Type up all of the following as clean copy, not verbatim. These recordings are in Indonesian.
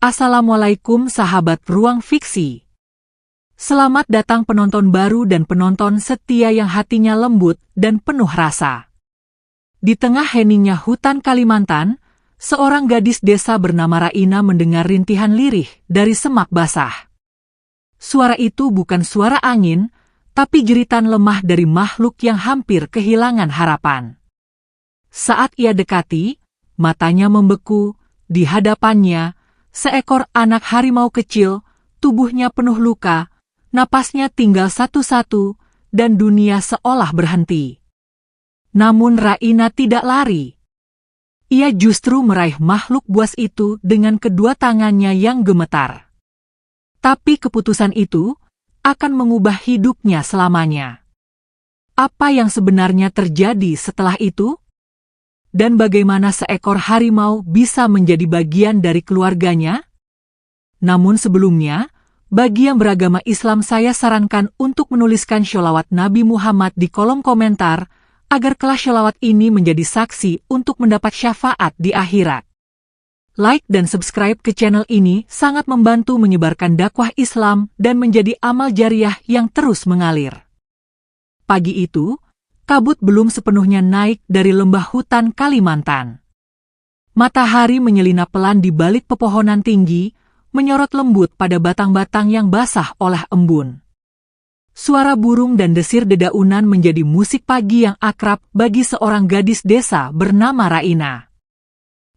Assalamualaikum sahabat Ruang Fiksi. Selamat datang penonton baru dan penonton setia yang hatinya lembut dan penuh rasa. Di tengah heningnya hutan Kalimantan, seorang gadis desa bernama Raina mendengar rintihan lirih dari semak basah. Suara itu bukan suara angin, tapi jeritan lemah dari makhluk yang hampir kehilangan harapan. Saat ia dekati, matanya membeku, di hadapannya seekor anak harimau kecil, tubuhnya penuh luka, napasnya tinggal satu-satu, dan dunia seolah berhenti. Namun Raina tidak lari. Ia justru meraih makhluk buas itu dengan kedua tangannya yang gemetar. Tapi keputusan itu akan mengubah hidupnya selamanya. Apa yang sebenarnya terjadi setelah itu? Dan bagaimana seekor harimau bisa menjadi bagian dari keluarganya? Namun sebelumnya, bagi yang beragama Islam saya sarankan untuk menuliskan sholawat Nabi Muhammad di kolom komentar, agar kelak sholawat ini menjadi saksi untuk mendapat syafaat di akhirat. Like dan subscribe ke channel ini sangat membantu menyebarkan dakwah Islam dan menjadi amal jariah yang terus mengalir. Pagi itu, kabut belum sepenuhnya naik dari lembah hutan Kalimantan. Matahari menyelinap pelan di balik pepohonan tinggi, menyorot lembut pada batang-batang yang basah oleh embun. Suara burung dan desir dedaunan menjadi musik pagi yang akrab bagi seorang gadis desa bernama Raina.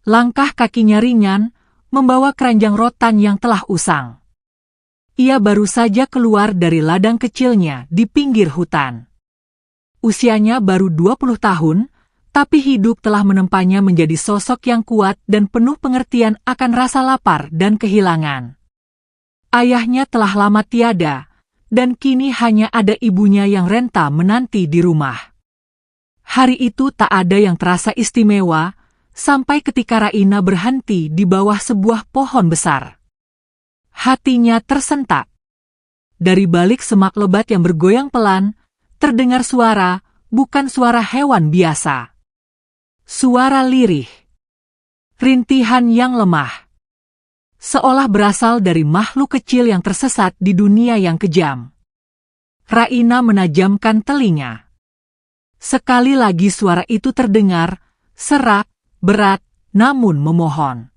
Langkah kakinya ringan, membawa keranjang rotan yang telah usang. Ia baru saja keluar dari ladang kecilnya di pinggir hutan. Usianya baru 20 tahun, tapi hidup telah menempanya menjadi sosok yang kuat dan penuh pengertian akan rasa lapar dan kehilangan. Ayahnya telah lama tiada, dan kini hanya ada ibunya yang renta menanti di rumah. Hari itu tak ada yang terasa istimewa, sampai ketika Raina berhenti di bawah sebuah pohon besar. Hatinya tersentak. Dari balik semak lebat yang bergoyang pelan, terdengar suara, bukan suara hewan biasa. Suara lirih. Rintihan yang lemah. Seolah berasal dari makhluk kecil yang tersesat di dunia yang kejam. Raina menajamkan telinga. Sekali lagi suara itu terdengar, serak, berat, namun memohon.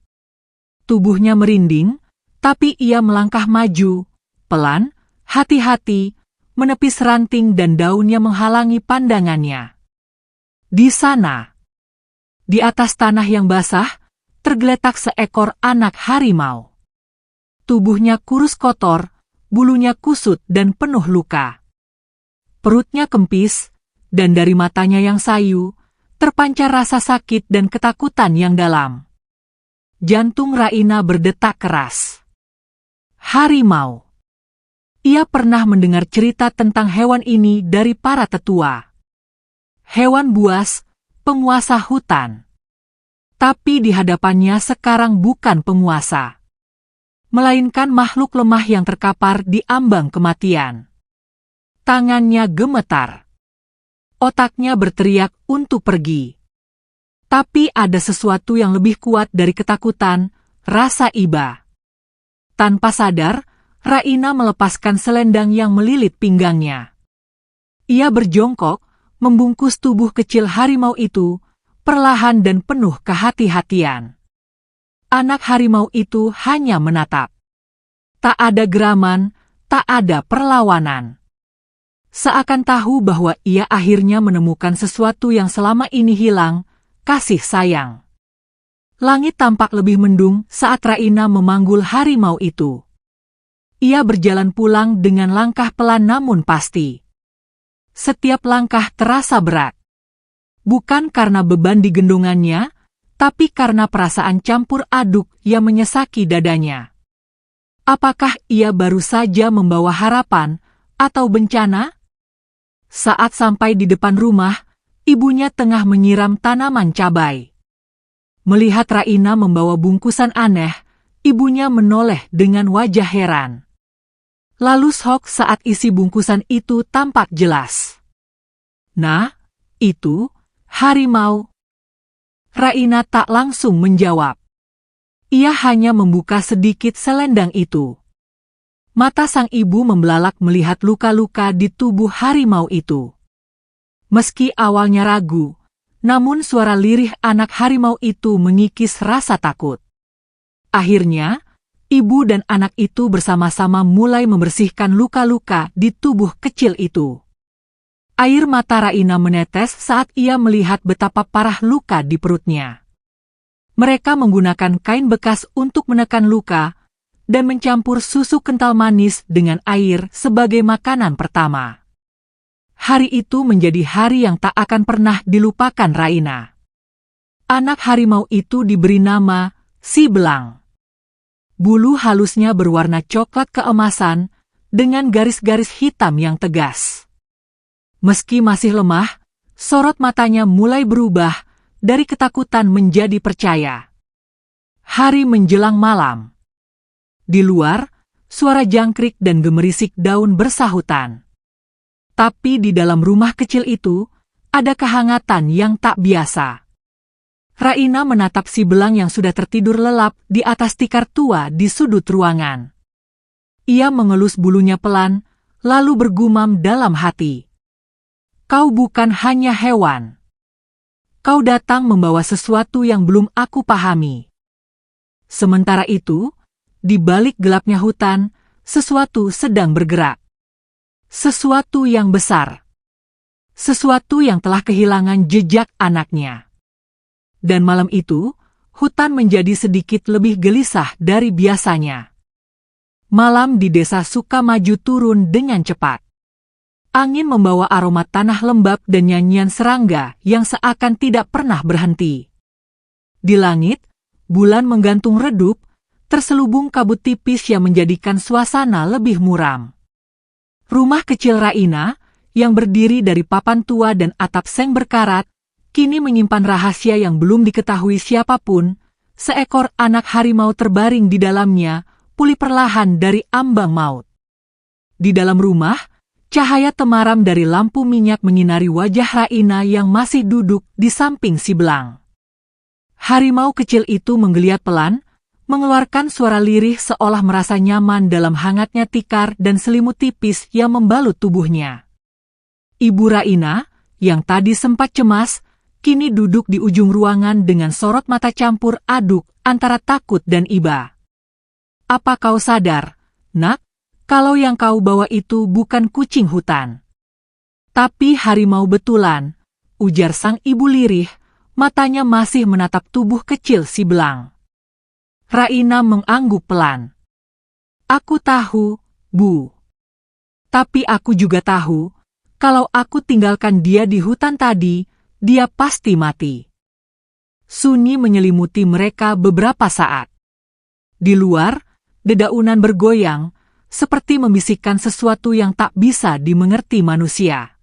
Tubuhnya merinding, tapi ia melangkah maju, pelan, hati-hati, menepis ranting dan daun yang menghalangi pandangannya. Di sana, di atas tanah yang basah, tergeletak seekor anak harimau. Tubuhnya kurus kotor, bulunya kusut dan penuh luka. Perutnya kempis, dan dari matanya yang sayu, terpancar rasa sakit dan ketakutan yang dalam. Jantung Raina berdetak keras. Harimau. Ia pernah mendengar cerita tentang hewan ini dari para tetua. Hewan buas, penguasa hutan. Tapi di hadapannya sekarang bukan penguasa, melainkan makhluk lemah yang terkapar di ambang kematian. Tangannya gemetar. Otaknya berteriak untuk pergi. Tapi ada sesuatu yang lebih kuat dari ketakutan, rasa iba. Tanpa sadar, Raina melepaskan selendang yang melilit pinggangnya. Ia berjongkok, membungkus tubuh kecil harimau itu, perlahan dan penuh kehati-hatian. Anak harimau itu hanya menatap. Tak ada geraman, tak ada perlawanan. Seakan tahu bahwa ia akhirnya menemukan sesuatu yang selama ini hilang, kasih sayang. Langit tampak lebih mendung saat Raina memanggul harimau itu. Ia berjalan pulang dengan langkah pelan namun pasti. Setiap langkah terasa berat. Bukan karena beban di gendongannya, tapi karena perasaan campur aduk yang menyesaki dadanya. Apakah ia baru saja membawa harapan atau bencana? Saat sampai di depan rumah, ibunya tengah menyiram tanaman cabai. Melihat Raina membawa bungkusan aneh, ibunya menoleh dengan wajah heran. Lalu shock saat isi bungkusan itu tampak jelas. Nah, itu harimau. Raina tak langsung menjawab. Ia hanya membuka sedikit selendang itu. Mata sang ibu membelalak melihat luka-luka di tubuh harimau itu. Meski awalnya ragu, namun suara lirih anak harimau itu mengikis rasa takut. Akhirnya, ibu dan anak itu bersama-sama mulai membersihkan luka-luka di tubuh kecil itu. Air mata Raina menetes saat ia melihat betapa parah luka di perutnya. Mereka menggunakan kain bekas untuk menekan luka dan mencampur susu kental manis dengan air sebagai makanan pertama. Hari itu menjadi hari yang tak akan pernah dilupakan Raina. Anak harimau itu diberi nama Si Belang. Bulu halusnya berwarna coklat keemasan dengan garis-garis hitam yang tegas. Meski masih lemah, sorot matanya mulai berubah dari ketakutan menjadi percaya. Hari menjelang malam. Di luar, suara jangkrik dan gemerisik daun bersahutan. Tapi di dalam rumah kecil itu, ada kehangatan yang tak biasa. Raina menatap Si Belang yang sudah tertidur lelap di atas tikar tua di sudut ruangan. Ia mengelus bulunya pelan, lalu bergumam dalam hati. Kau bukan hanya hewan. Kau datang membawa sesuatu yang belum aku pahami. Sementara itu, di balik gelapnya hutan, sesuatu sedang bergerak. Sesuatu yang besar. Sesuatu yang telah kehilangan jejak anaknya. Dan malam itu, hutan menjadi sedikit lebih gelisah dari biasanya. Malam di desa Sukamaju turun dengan cepat. Angin membawa aroma tanah lembab dan nyanyian serangga yang seakan tidak pernah berhenti. Di langit, bulan menggantung redup, terselubung kabut tipis yang menjadikan suasana lebih muram. Rumah kecil Raina, yang berdiri dari papan tua dan atap seng berkarat, kini menyimpan rahasia yang belum diketahui siapapun. Seekor anak harimau terbaring di dalamnya, pulih perlahan dari ambang maut. Di dalam rumah, cahaya temaram dari lampu minyak menyinari wajah Raina yang masih duduk di samping Si Belang. Harimau kecil itu menggeliat pelan, mengeluarkan suara lirih seolah merasa nyaman dalam hangatnya tikar dan selimut tipis yang membalut tubuhnya. Ibu Raina, yang tadi sempat cemas, kini duduk di ujung ruangan dengan sorot mata campur aduk antara takut dan iba. Apa kau sadar, Nak, kalau yang kau bawa itu bukan kucing hutan, tapi harimau betulan, ujar sang ibu lirih, matanya masih menatap tubuh kecil Si Belang. Raina mengangguk pelan. Aku tahu, Bu. Tapi aku juga tahu, kalau aku tinggalkan dia di hutan tadi, dia pasti mati. Sunyi menyelimuti mereka beberapa saat. Di luar, dedaunan bergoyang, seperti membisikkan sesuatu yang tak bisa dimengerti manusia.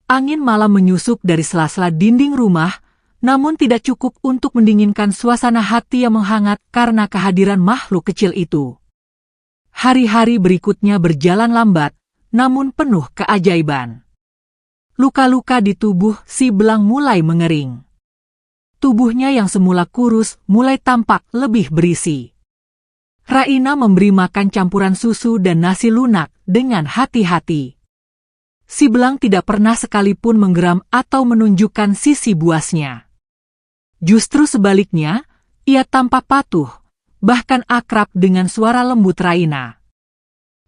Angin malam menyusup dari sela-sela dinding rumah, namun tidak cukup untuk mendinginkan suasana hati yang menghangat karena kehadiran makhluk kecil itu. Hari-hari berikutnya berjalan lambat, namun penuh keajaiban. Luka-luka di tubuh Si Belang mulai mengering. Tubuhnya yang semula kurus mulai tampak lebih berisi. Raina memberi makan campuran susu dan nasi lunak dengan hati-hati. Si Belang tidak pernah sekalipun menggeram atau menunjukkan sisi buasnya. Justru sebaliknya, ia tampak patuh, bahkan akrab dengan suara lembut Raina.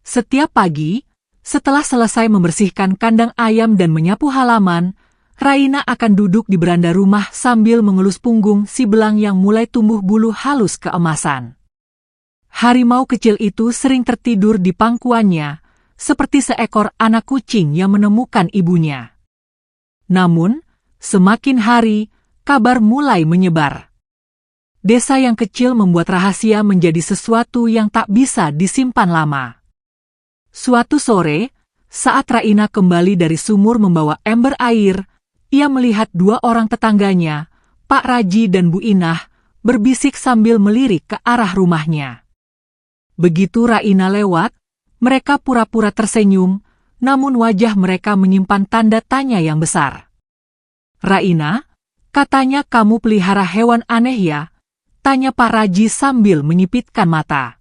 Setiap pagi, setelah selesai membersihkan kandang ayam dan menyapu halaman, Raina akan duduk di beranda rumah sambil mengelus punggung Si Belang yang mulai tumbuh bulu halus keemasan. Harimau kecil itu sering tertidur di pangkuannya, seperti seekor anak kucing yang menemukan ibunya. Namun, semakin hari, kabar mulai menyebar. Desa yang kecil membuat rahasia menjadi sesuatu yang tak bisa disimpan lama. Suatu sore, saat Raina kembali dari sumur membawa ember air, ia melihat dua orang tetangganya, Pak Raji dan Bu Inah, berbisik sambil melirik ke arah rumahnya. Begitu Raina lewat, mereka pura-pura tersenyum, namun wajah mereka menyimpan tanda tanya yang besar. Raina, katanya kamu pelihara hewan aneh ya? Tanya Pak Raji sambil menyipitkan mata.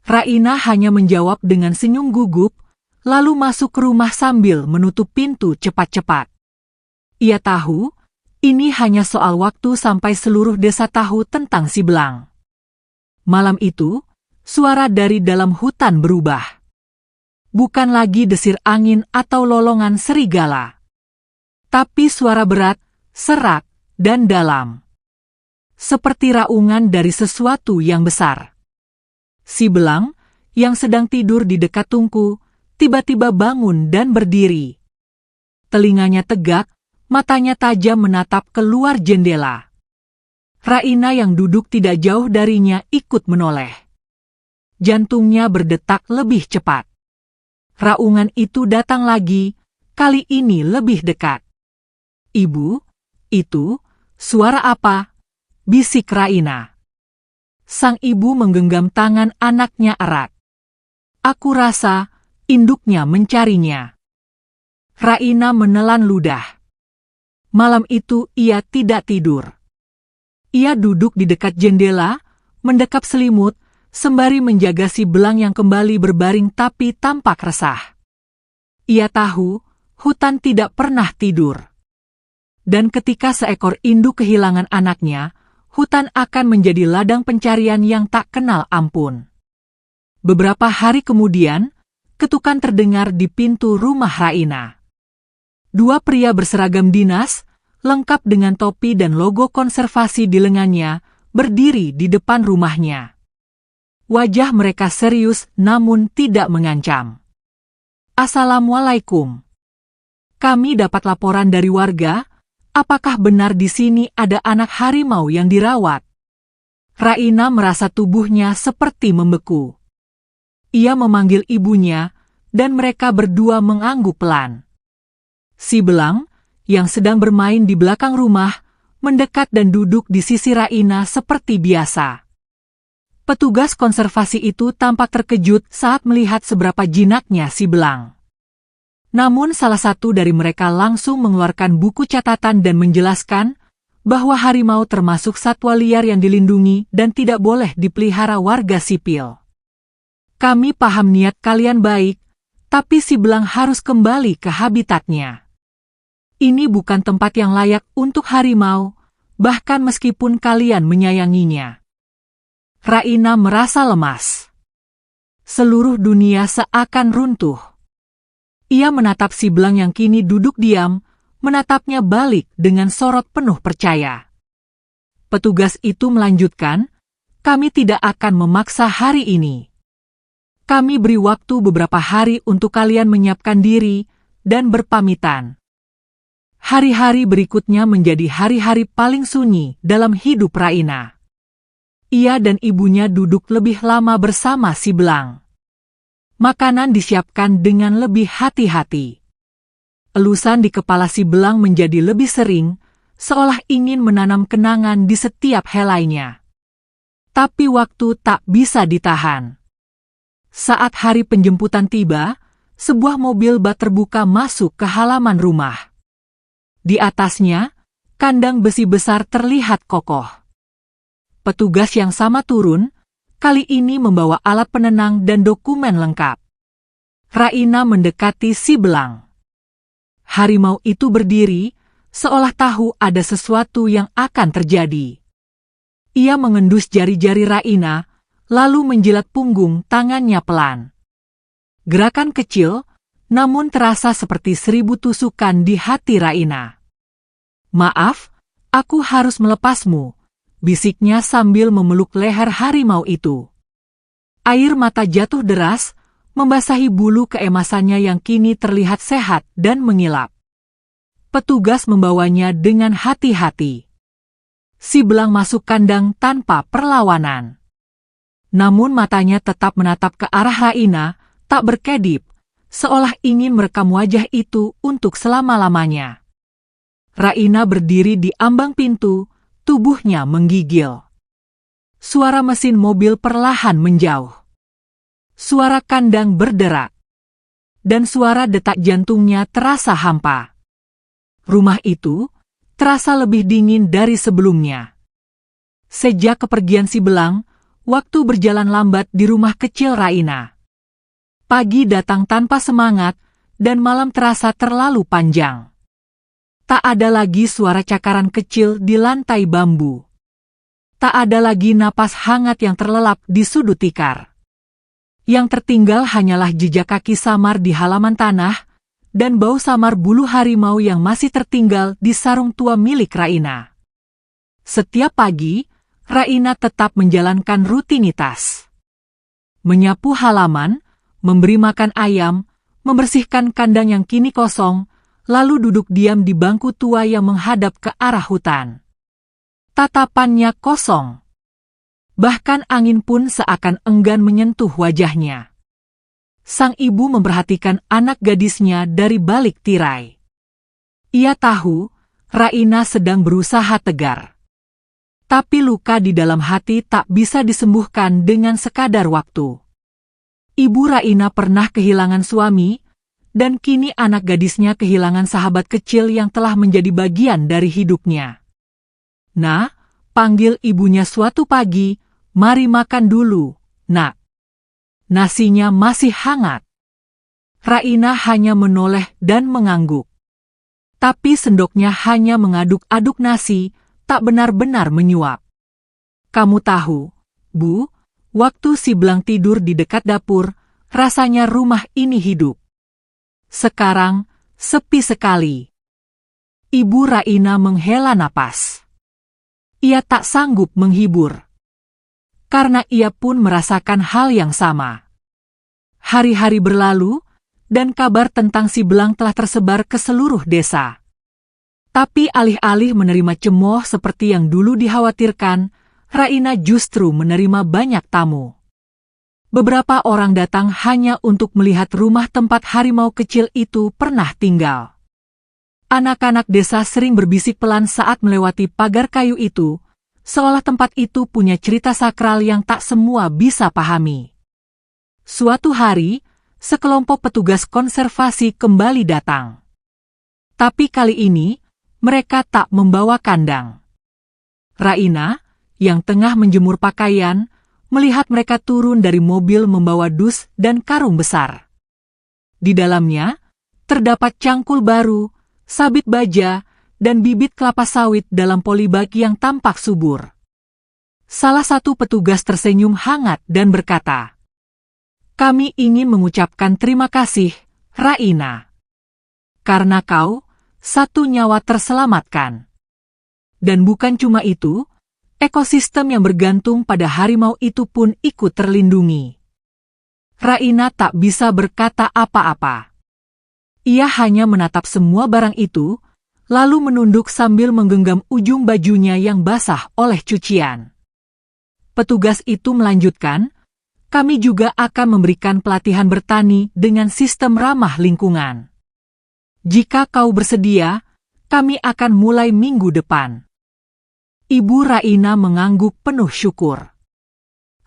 Raina hanya menjawab dengan senyum gugup, lalu masuk ke rumah sambil menutup pintu cepat-cepat. Ia tahu, ini hanya soal waktu sampai seluruh desa tahu tentang si Belang. Malam itu, suara dari dalam hutan berubah. Bukan lagi desir angin atau lolongan serigala, tapi suara berat, serak, dan dalam. Seperti raungan dari sesuatu yang besar. Si Belang, yang sedang tidur di dekat tungku, tiba-tiba bangun dan berdiri. Telinganya tegak, matanya tajam menatap keluar jendela. Raina yang duduk tidak jauh darinya ikut menoleh. Jantungnya berdetak lebih cepat. Raungan itu datang lagi, kali ini lebih dekat. "Ibu, itu suara apa?" bisik Raina. Sang ibu menggenggam tangan anaknya erat. "Aku rasa induknya mencarinya." Raina menelan ludah. Malam itu ia tidak tidur. Ia duduk di dekat jendela, mendekap selimut, sembari menjaga si Belang yang kembali berbaring tapi tampak resah. Ia tahu, hutan tidak pernah tidur. Dan ketika seekor induk kehilangan anaknya, hutan akan menjadi ladang pencarian yang tak kenal ampun. Beberapa hari kemudian, ketukan terdengar di pintu rumah Raina. Dua pria berseragam dinas, lengkap dengan topi dan logo konservasi di lengannya, berdiri di depan rumahnya. Wajah mereka serius namun tidak mengancam. "Assalamualaikum. Kami dapat laporan dari warga. Apakah benar di sini ada anak harimau yang dirawat?" Raina merasa tubuhnya seperti membeku. Ia memanggil ibunya, dan mereka berdua mengangguk pelan. Si Belang, yang sedang bermain di belakang rumah, mendekat dan duduk di sisi Raina seperti biasa. Petugas konservasi itu tampak terkejut saat melihat seberapa jinaknya si Belang. Namun salah satu dari mereka langsung mengeluarkan buku catatan dan menjelaskan bahwa harimau termasuk satwa liar yang dilindungi dan tidak boleh dipelihara warga sipil. "Kami paham niat kalian baik, tapi si Belang harus kembali ke habitatnya. Ini bukan tempat yang layak untuk harimau, bahkan meskipun kalian menyayanginya." Raina merasa lemas. Seluruh dunia seakan runtuh. Ia menatap si Belang yang kini duduk diam, menatapnya balik dengan sorot penuh percaya. Petugas itu melanjutkan, "Kami tidak akan memaksa hari ini. Kami beri waktu beberapa hari untuk kalian menyiapkan diri dan berpamitan." Hari-hari berikutnya menjadi hari-hari paling sunyi dalam hidup Raina. Ia dan ibunya duduk lebih lama bersama si Belang. Makanan disiapkan dengan lebih hati-hati. Elusan di kepala si Belang menjadi lebih sering, seolah ingin menanam kenangan di setiap helainya. Tapi waktu tak bisa ditahan. Saat hari penjemputan tiba, sebuah mobil bak terbuka masuk ke halaman rumah. Di atasnya, kandang besi besar terlihat kokoh. Petugas yang sama turun, kali ini membawa alat penenang dan dokumen lengkap. Raina mendekati si Belang. Harimau itu berdiri, seolah tahu ada sesuatu yang akan terjadi. Ia mengendus jari-jari Raina, lalu menjilat punggung tangannya pelan. Gerakan kecil, namun terasa seperti 1000 tusukan di hati Raina. "Maaf, aku harus melepasmu," bisiknya sambil memeluk leher harimau itu. Air mata jatuh deras, membasahi bulu keemasannya yang kini terlihat sehat dan mengilap. Petugas membawanya dengan hati-hati. Si Belang masuk kandang tanpa perlawanan. Namun matanya tetap menatap ke arah Raina, tak berkedip, seolah ingin merekam wajah itu untuk selama-lamanya. Raina berdiri di ambang pintu, tubuhnya menggigil. Suara mesin mobil perlahan menjauh. Suara kandang berderak. Dan suara detak jantungnya terasa hampa. Rumah itu terasa lebih dingin dari sebelumnya. Sejak kepergian si belang, waktu berjalan lambat di rumah kecil Raina. Pagi datang tanpa semangat, dan malam terasa terlalu panjang. Tak ada lagi suara cakaran kecil di lantai bambu. Tak ada lagi napas hangat yang terlelap di sudut tikar. Yang tertinggal hanyalah jejak kaki samar di halaman tanah, dan bau samar bulu harimau yang masih tertinggal di sarung tua milik Raina. Setiap pagi, Raina tetap menjalankan rutinitas. Menyapu halaman, memberi makan ayam, membersihkan kandang yang kini kosong, lalu duduk diam di bangku tua yang menghadap ke arah hutan. Tatapannya kosong. Bahkan angin pun seakan enggan menyentuh wajahnya. Sang ibu memperhatikan anak gadisnya dari balik tirai. Ia tahu, Raina sedang berusaha tegar. Tapi luka di dalam hati tak bisa disembuhkan dengan sekadar waktu. Ibu Raina pernah kehilangan suami, dan kini anak gadisnya kehilangan sahabat kecil yang telah menjadi bagian dari hidupnya. Nah, panggil ibunya suatu pagi, mari makan dulu, nak. Nasinya masih hangat. Raina hanya menoleh dan mengangguk. Tapi sendoknya hanya mengaduk-aduk nasi, tak benar-benar menyuap. Kamu tahu, Bu, waktu si belang tidur di dekat dapur, rasanya rumah ini hidup. Sekarang, sepi sekali. Ibu Raina menghela napas. Ia tak sanggup menghibur. Karena ia pun merasakan hal yang sama. Hari-hari berlalu, dan kabar tentang si belang telah tersebar ke seluruh desa. Tapi alih-alih menerima cemooh seperti yang dulu dikhawatirkan, Raina justru menerima banyak tamu. Beberapa orang datang hanya untuk melihat rumah tempat harimau kecil itu pernah tinggal. Anak-anak desa sering berbisik pelan saat melewati pagar kayu itu, seolah tempat itu punya cerita sakral yang tak semua bisa pahami. Suatu hari, sekelompok petugas konservasi kembali datang. Tapi kali ini, mereka tak membawa kandang. Raina, yang tengah menjemur pakaian, melihat mereka turun dari mobil membawa dus dan karung besar. Di dalamnya, terdapat cangkul baru, sabit baja, dan bibit kelapa sawit dalam polybag yang tampak subur. Salah satu petugas tersenyum hangat dan berkata, "Kami ingin mengucapkan terima kasih, Raina. Karena kau, satu nyawa terselamatkan. Dan bukan cuma itu, ekosistem yang bergantung pada harimau itu pun ikut terlindungi." Raina tak bisa berkata apa-apa. Ia hanya menatap semua barang itu, lalu menunduk sambil menggenggam ujung bajunya yang basah oleh cucian. Petugas itu melanjutkan, "Kami juga akan memberikan pelatihan bertani dengan sistem ramah lingkungan. Jika kau bersedia, kami akan mulai minggu depan." Ibu Raina mengangguk penuh syukur.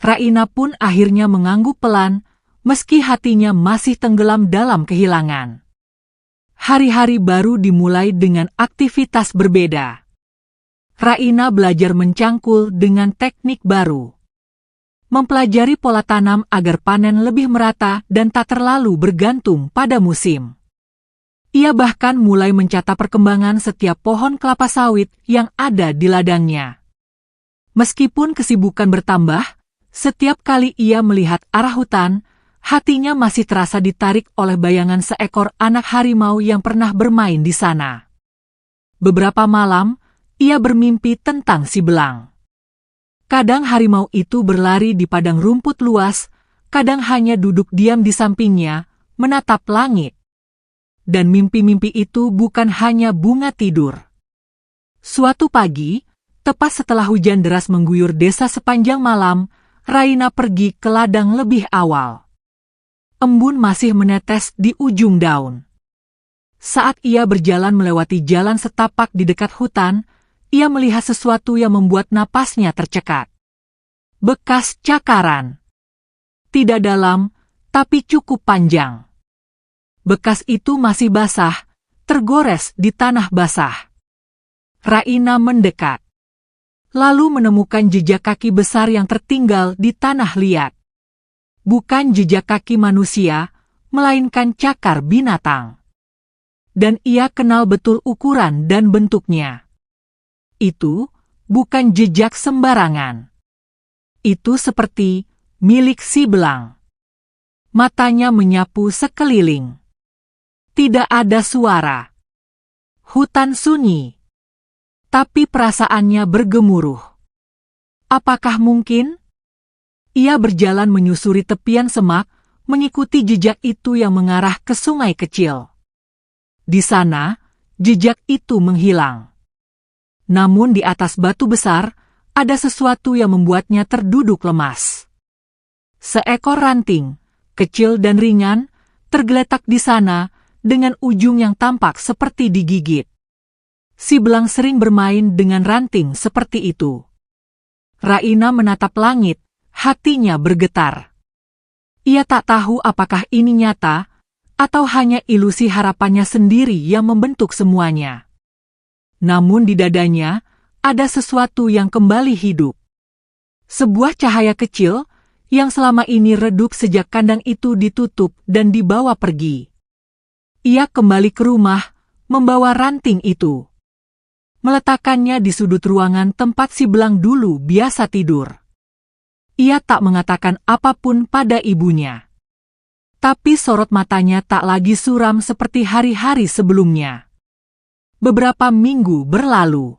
Raina pun akhirnya mengangguk pelan, meski hatinya masih tenggelam dalam kehilangan. Hari-hari baru dimulai dengan aktivitas berbeda. Raina belajar mencangkul dengan teknik baru. Mempelajari pola tanam agar panen lebih merata dan tak terlalu bergantung pada musim. Ia bahkan mulai mencatat perkembangan setiap pohon kelapa sawit yang ada di ladangnya. Meskipun kesibukan bertambah, setiap kali ia melihat arah hutan, hatinya masih terasa ditarik oleh bayangan seekor anak harimau yang pernah bermain di sana. Beberapa malam, ia bermimpi tentang si belang. Kadang harimau itu berlari di padang rumput luas, kadang hanya duduk diam di sampingnya, menatap langit. Dan mimpi-mimpi itu bukan hanya bunga tidur. Suatu pagi, tepat setelah hujan deras mengguyur desa sepanjang malam, Raina pergi ke ladang lebih awal. Embun masih menetes di ujung daun. Saat ia berjalan melewati jalan setapak di dekat hutan, ia melihat sesuatu yang membuat napasnya tercekat. Bekas cakaran. Tidak dalam, tapi cukup panjang. Bekas itu masih basah, tergores di tanah basah. Raina mendekat. lalu menemukan jejak kaki besar yang tertinggal di tanah liat. Bukan jejak kaki manusia, melainkan cakar binatang. Dan ia kenal betul ukuran dan bentuknya. Itu bukan jejak sembarangan. Itu seperti milik si belang. Matanya menyapu sekeliling. Tidak ada suara. Hutan sunyi. Tapi perasaannya bergemuruh. Apakah mungkin? Ia berjalan menyusuri tepian semak, mengikuti jejak itu yang mengarah ke sungai kecil. Di sana, jejak itu menghilang. Namun di atas batu besar, ada sesuatu yang membuatnya terduduk lemas. Seekor ranting, kecil dan ringan, tergeletak di sana dengan ujung yang tampak seperti digigit. Si belang sering bermain dengan ranting seperti itu. Raina menatap langit, hatinya bergetar. Ia tak tahu apakah ini nyata, atau hanya ilusi harapannya sendiri yang membentuk semuanya. Namun di dadanya, ada sesuatu yang kembali hidup. Sebuah cahaya kecil, yang selama ini redup sejak kandang itu ditutup dan dibawa pergi. Ia kembali ke rumah, membawa ranting itu. Meletakkannya di sudut ruangan tempat si belang dulu biasa tidur. Ia tak mengatakan apapun pada ibunya. Tapi sorot matanya tak lagi suram seperti hari-hari sebelumnya. Beberapa minggu berlalu.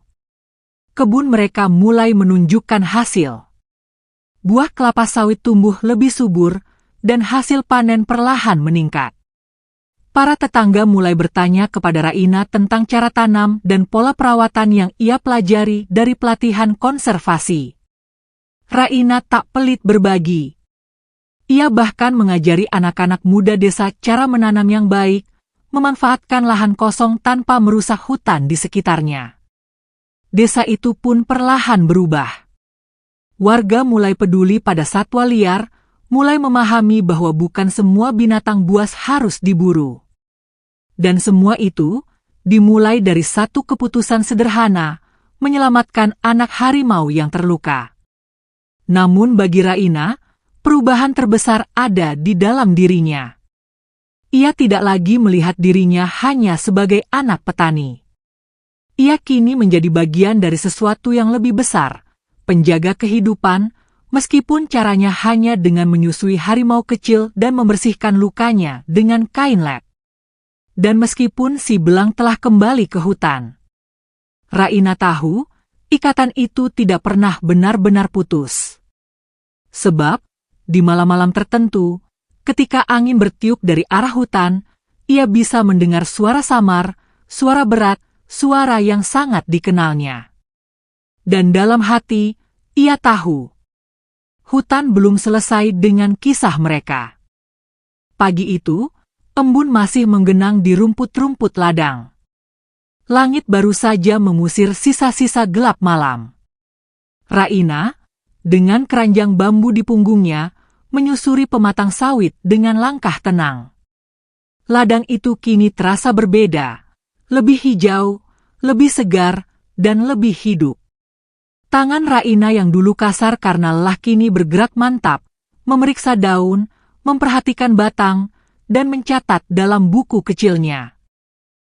Kebun mereka mulai menunjukkan hasil. Buah kelapa sawit tumbuh lebih subur, dan hasil panen perlahan meningkat. Para tetangga mulai bertanya kepada Raina tentang cara tanam dan pola perawatan yang ia pelajari dari pelatihan konservasi. Raina tak pelit berbagi. Ia bahkan mengajari anak-anak muda desa cara menanam yang baik, memanfaatkan lahan kosong tanpa merusak hutan di sekitarnya. Desa itu pun perlahan berubah. Warga mulai peduli pada satwa liar, mulai memahami bahwa bukan semua binatang buas harus diburu. Dan semua itu dimulai dari satu keputusan sederhana, menyelamatkan anak harimau yang terluka. Namun bagi Raina, perubahan terbesar ada di dalam dirinya. Ia tidak lagi melihat dirinya hanya sebagai anak petani. Ia kini menjadi bagian dari sesuatu yang lebih besar, penjaga kehidupan, meskipun caranya hanya dengan menyusui harimau kecil dan membersihkan lukanya dengan kain lap. Dan meskipun si belang telah kembali ke hutan, Raina tahu, ikatan itu tidak pernah benar-benar putus. Sebab, di malam-malam tertentu, ketika angin bertiup dari arah hutan, ia bisa mendengar suara samar, suara berat, suara yang sangat dikenalnya. Dan dalam hati, ia tahu, hutan belum selesai dengan kisah mereka. Pagi itu, embun masih menggenang di rumput-rumput ladang. Langit baru saja mengusir sisa-sisa gelap malam. Raina, dengan keranjang bambu di punggungnya, menyusuri pematang sawit dengan langkah tenang. Ladang itu kini terasa berbeda, lebih hijau, lebih segar, dan lebih hidup. Tangan Raina yang dulu kasar karena lelah kini bergerak mantap, memeriksa daun, memperhatikan batang, dan mencatat dalam buku kecilnya.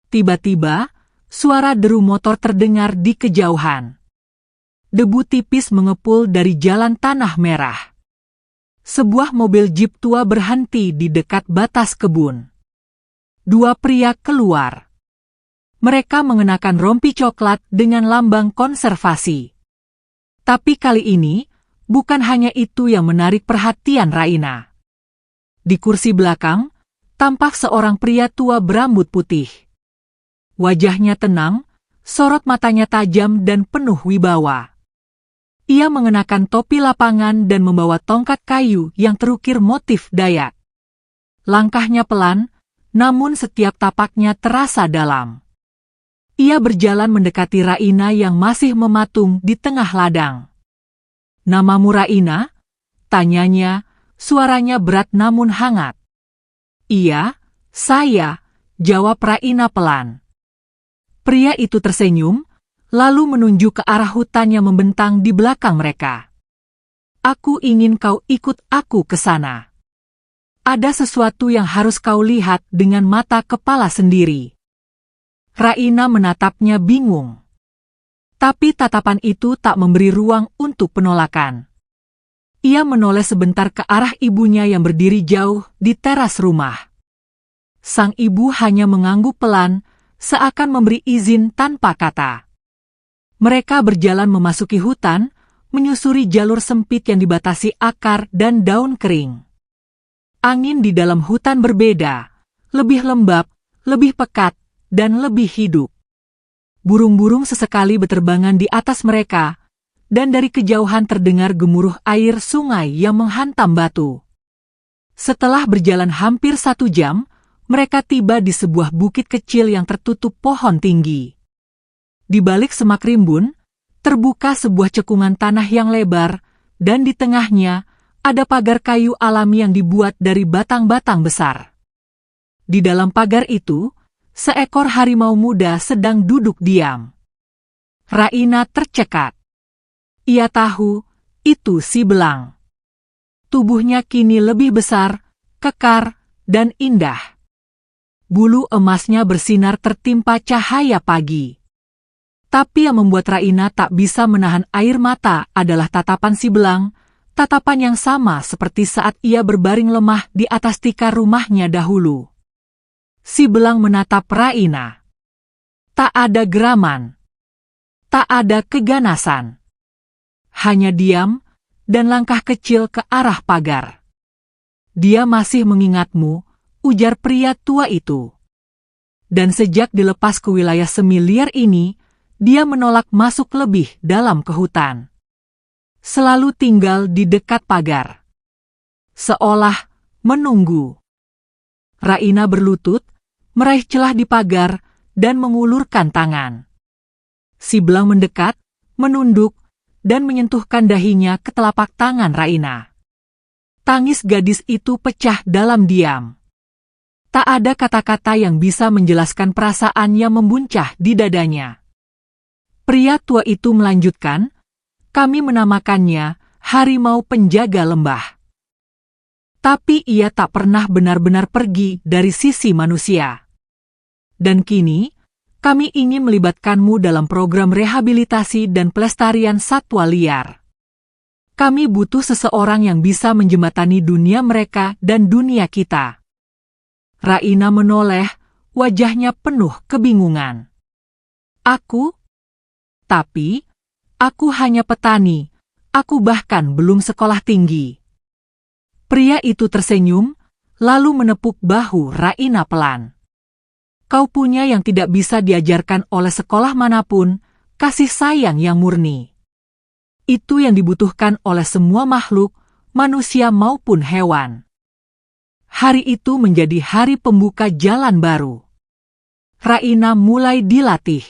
Tiba-tiba, suara deru motor terdengar di kejauhan. Debu tipis mengepul dari jalan tanah merah. Sebuah mobil jeep tua berhenti di dekat batas kebun. Dua pria keluar. Mereka mengenakan rompi coklat dengan lambang konservasi. Tapi kali ini, bukan hanya itu yang menarik perhatian Raina. Di kursi belakang, tampak seorang pria tua berambut putih. Wajahnya tenang, sorot matanya tajam dan penuh wibawa. Ia mengenakan topi lapangan dan membawa tongkat kayu yang terukir motif Dayak. Langkahnya pelan, namun setiap tapaknya terasa dalam. Ia berjalan mendekati Raina yang masih mematung di tengah ladang. "Namamu Raina?" tanyanya, suaranya berat namun hangat. "Iya, saya," jawab Raina pelan. Pria itu tersenyum, lalu menunjuk ke arah hutan yang membentang di belakang mereka. Aku ingin kau ikut aku ke sana. Ada sesuatu yang harus kau lihat dengan mata kepala sendiri. Raina menatapnya bingung. Tapi tatapan itu tak memberi ruang untuk penolakan. Ia menoleh sebentar ke arah ibunya yang berdiri jauh di teras rumah. Sang ibu hanya mengangguk pelan, seakan memberi izin tanpa kata. Mereka berjalan memasuki hutan, menyusuri jalur sempit yang dibatasi akar dan daun kering. Angin di dalam hutan berbeda, lebih lembab, lebih pekat, dan lebih hidup. Burung-burung sesekali berterbangan di atas mereka, dan dari kejauhan terdengar gemuruh air sungai yang menghantam batu. Setelah berjalan hampir 1 jam, mereka tiba di sebuah bukit kecil yang tertutup pohon tinggi. Di balik semak rimbun, terbuka sebuah cekungan tanah yang lebar, dan di tengahnya ada pagar kayu alami yang dibuat dari batang-batang besar. Di dalam pagar itu, seekor harimau muda sedang duduk diam. Raina tercekat. Ia tahu, itu si belang. Tubuhnya kini lebih besar, kekar, dan indah. Bulu emasnya bersinar tertimpa cahaya pagi. Tapi yang membuat Raina tak bisa menahan air mata adalah tatapan si belang, tatapan yang sama seperti saat ia berbaring lemah di atas tikar rumahnya dahulu. Si belang menatap Raina. Tak ada geraman. Tak ada keganasan. Hanya diam, dan langkah kecil ke arah pagar. Dia masih mengingatmu, ujar pria tua itu. Dan sejak dilepas ke wilayah semi liar ini, dia menolak masuk lebih dalam ke hutan. Selalu tinggal di dekat pagar. Seolah menunggu. Raina berlutut, meraih celah di pagar, dan mengulurkan tangan. Si belang mendekat, menunduk, dan menyentuhkan dahinya ke telapak tangan Raina. Tangis gadis itu pecah dalam diam. Tak ada kata-kata yang bisa menjelaskan perasaan yang membuncah di dadanya. Pria tua itu melanjutkan, kami menamakannya harimau penjaga lembah. Tapi ia tak pernah benar-benar pergi dari sisi manusia. Dan kini, kami ingin melibatkanmu dalam program rehabilitasi dan pelestarian satwa liar. Kami butuh seseorang yang bisa menjembatani dunia mereka dan dunia kita. Raina menoleh, wajahnya penuh kebingungan. Aku? Tapi, aku hanya petani, aku bahkan belum sekolah tinggi. Pria itu tersenyum, lalu menepuk bahu Raina pelan. Kau punya yang tidak bisa diajarkan oleh sekolah manapun, kasih sayang yang murni. Itu yang dibutuhkan oleh semua makhluk, manusia maupun hewan. Hari itu menjadi hari pembuka jalan baru. Raina mulai dilatih.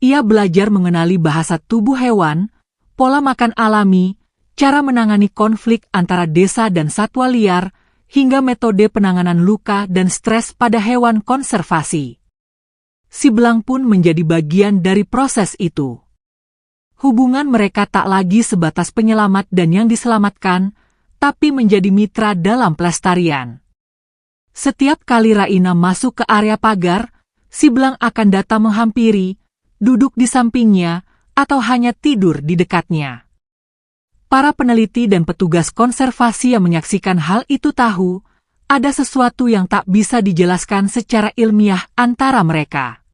Ia belajar mengenali bahasa tubuh hewan, pola makan alami, cara menangani konflik antara desa dan satwa liar, hingga metode penanganan luka dan stres pada hewan konservasi. Si belang pun menjadi bagian dari proses itu. Hubungan mereka tak lagi sebatas penyelamat dan yang diselamatkan, tapi menjadi mitra dalam pelestarian. Setiap kali Raina masuk ke area pagar, si belang akan datang menghampiri, duduk di sampingnya, atau hanya tidur di dekatnya. Para peneliti dan petugas konservasi yang menyaksikan hal itu tahu, ada sesuatu yang tak bisa dijelaskan secara ilmiah antara mereka.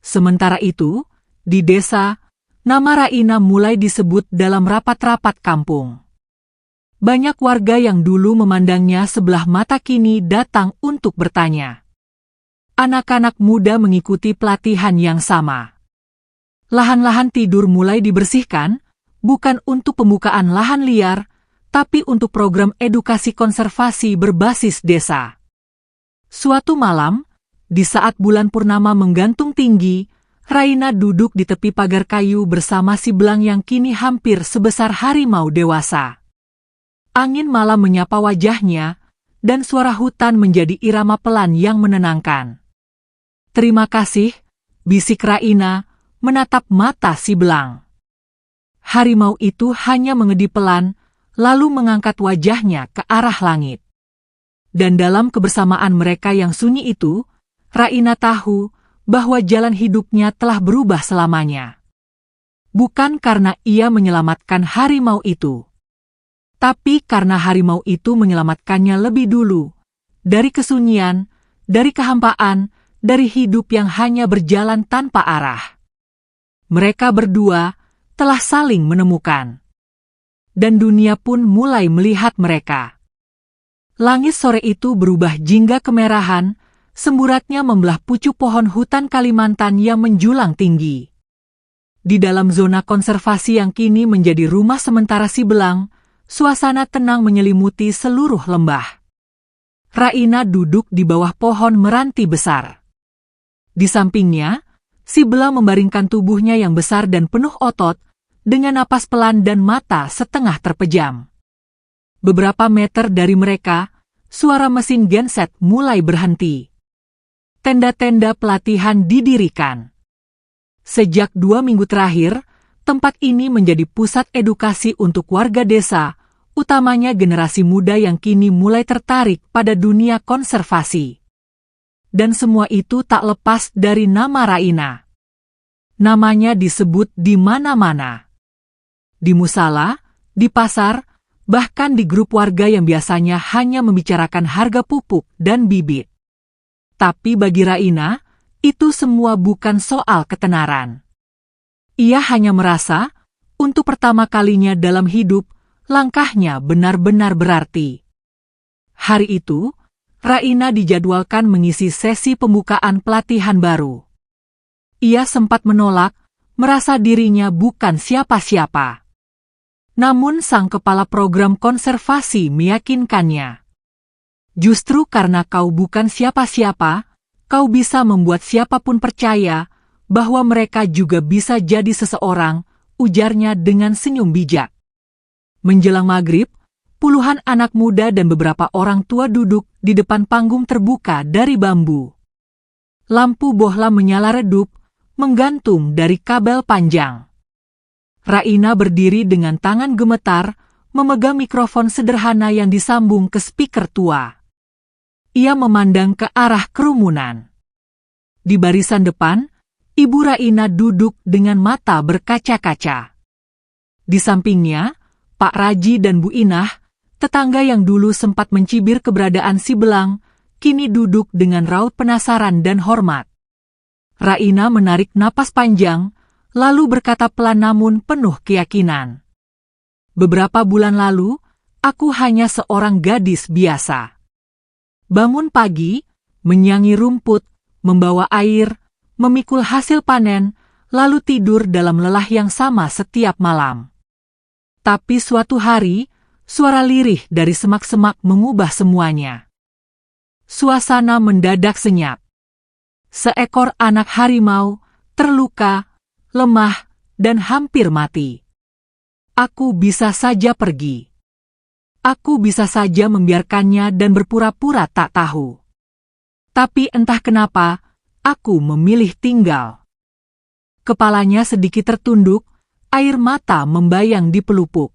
Sementara itu, di desa, nama Raina mulai disebut dalam rapat-rapat kampung. Banyak warga yang dulu memandangnya sebelah mata kini datang untuk bertanya. Anak-anak muda mengikuti pelatihan yang sama. Lahan-lahan tidur mulai dibersihkan, bukan untuk pembukaan lahan liar, tapi untuk program edukasi konservasi berbasis desa. Suatu malam, di saat bulan purnama menggantung tinggi, Raina duduk di tepi pagar kayu bersama si belang yang kini hampir sebesar harimau dewasa. Angin malam menyapa wajahnya, dan suara hutan menjadi irama pelan yang menenangkan. Terima kasih, bisik Raina, menatap mata si belang. Harimau itu hanya mengedip pelan, lalu mengangkat wajahnya ke arah langit. Dan dalam kebersamaan mereka yang sunyi itu, Raina tahu bahwa jalan hidupnya telah berubah selamanya. Bukan karena ia menyelamatkan harimau itu, tapi karena harimau itu menyelamatkannya lebih dulu, dari kesunyian, dari kehampaan, dari hidup yang hanya berjalan tanpa arah. Mereka berdua telah saling menemukan. Dan dunia pun mulai melihat mereka. Langit sore itu berubah jingga kemerahan, semburatnya membelah pucuk pohon hutan Kalimantan yang menjulang tinggi. Di dalam zona konservasi yang kini menjadi rumah sementara si belang, suasana tenang menyelimuti seluruh lembah. Raina duduk di bawah pohon meranti besar. Di sampingnya, si belang membaringkan tubuhnya yang besar dan penuh otot, dengan napas pelan dan mata setengah terpejam. Beberapa meter dari mereka, suara mesin genset mulai berhenti. Tenda-tenda pelatihan didirikan. Sejak 2 minggu terakhir, tempat ini menjadi pusat edukasi untuk warga desa, utamanya generasi muda yang kini mulai tertarik pada dunia konservasi. Dan semua itu tak lepas dari nama Raina. Namanya disebut di mana-mana. Di musala, di pasar, bahkan di grup warga yang biasanya hanya membicarakan harga pupuk dan bibit. Tapi bagi Raina, itu semua bukan soal ketenaran. Ia hanya merasa, untuk pertama kalinya dalam hidup, langkahnya benar-benar berarti. Hari itu, Raina dijadwalkan mengisi sesi pembukaan pelatihan baru. Ia sempat menolak, merasa dirinya bukan siapa-siapa. Namun sang kepala program konservasi meyakinkannya. Justru karena kau bukan siapa-siapa, kau bisa membuat siapapun percaya bahwa mereka juga bisa jadi seseorang, ujarnya dengan senyum bijak. Menjelang maghrib, puluhan anak muda dan beberapa orang tua duduk di depan panggung terbuka dari bambu. Lampu bohlam menyala redup, menggantung dari kabel panjang. Raina berdiri dengan tangan gemetar, memegang mikrofon sederhana yang disambung ke speaker tua. Ia memandang ke arah kerumunan. Di barisan depan, Ibu Raina duduk dengan mata berkaca-kaca. Di sampingnya, Pak Raji dan Bu Inah, tetangga yang dulu sempat mencibir keberadaan si belang, kini duduk dengan raut penasaran dan hormat. Raina menarik napas panjang, lalu berkata pelan namun penuh keyakinan. Beberapa bulan lalu, aku hanya seorang gadis biasa. Bangun pagi, menyangi rumput, membawa air, memikul hasil panen, lalu tidur dalam lelah yang sama setiap malam. Tapi suatu hari, suara lirih dari semak-semak mengubah semuanya. Suasana mendadak senyap. Seekor anak harimau, terluka, lemah, dan hampir mati. Aku bisa saja pergi. Aku bisa saja membiarkannya dan berpura-pura tak tahu. Tapi entah kenapa, aku memilih tinggal. Kepalanya sedikit tertunduk, air mata membayang di pelupuk.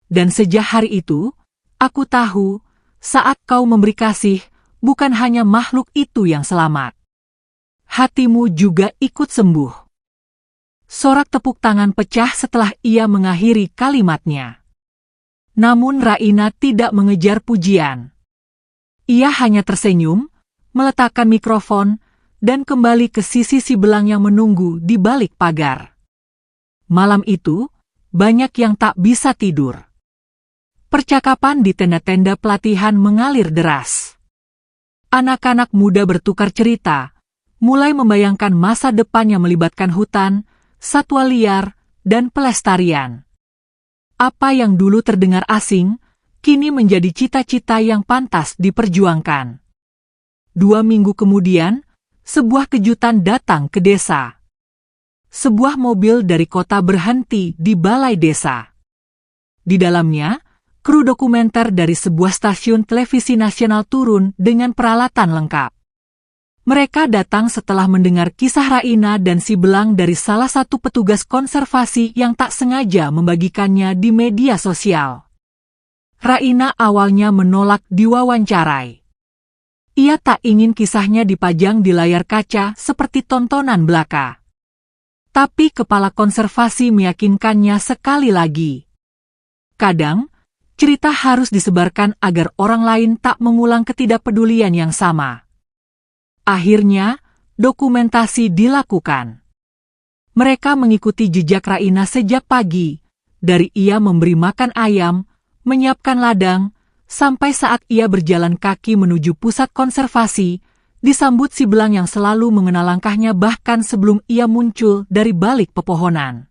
Dan sejak hari itu, aku tahu, saat kau memberi kasih, bukan hanya makhluk itu yang selamat. Hatimu juga ikut sembuh. Sorak tepuk tangan pecah setelah ia mengakhiri kalimatnya. Namun Raina tidak mengejar pujian. Ia hanya tersenyum, meletakkan mikrofon, dan kembali ke sisi si belang yang menunggu di balik pagar. Malam itu, banyak yang tak bisa tidur. Percakapan di tenda-tenda pelatihan mengalir deras. Anak-anak muda bertukar cerita, mulai membayangkan masa depan yang melibatkan hutan, satwa liar, dan pelestarian. Apa yang dulu terdengar asing, kini menjadi cita-cita yang pantas diperjuangkan. 2 minggu kemudian, sebuah kejutan datang ke desa. Sebuah mobil dari kota berhenti di balai desa. Di dalamnya, kru dokumenter dari sebuah stasiun televisi nasional turun dengan peralatan lengkap. Mereka datang setelah mendengar kisah Raina dan si belang dari salah satu petugas konservasi yang tak sengaja membagikannya di media sosial. Raina awalnya menolak diwawancarai. Ia tak ingin kisahnya dipajang di layar kaca seperti tontonan belaka. Tapi kepala konservasi meyakinkannya sekali lagi. Kadang, cerita harus disebarkan agar orang lain tak mengulang ketidakpedulian yang sama. Akhirnya, dokumentasi dilakukan. Mereka mengikuti jejak Raina sejak pagi, dari ia memberi makan ayam, menyiapkan ladang, sampai saat ia berjalan kaki menuju pusat konservasi, disambut si belang yang selalu mengenal langkahnya bahkan sebelum ia muncul dari balik pepohonan.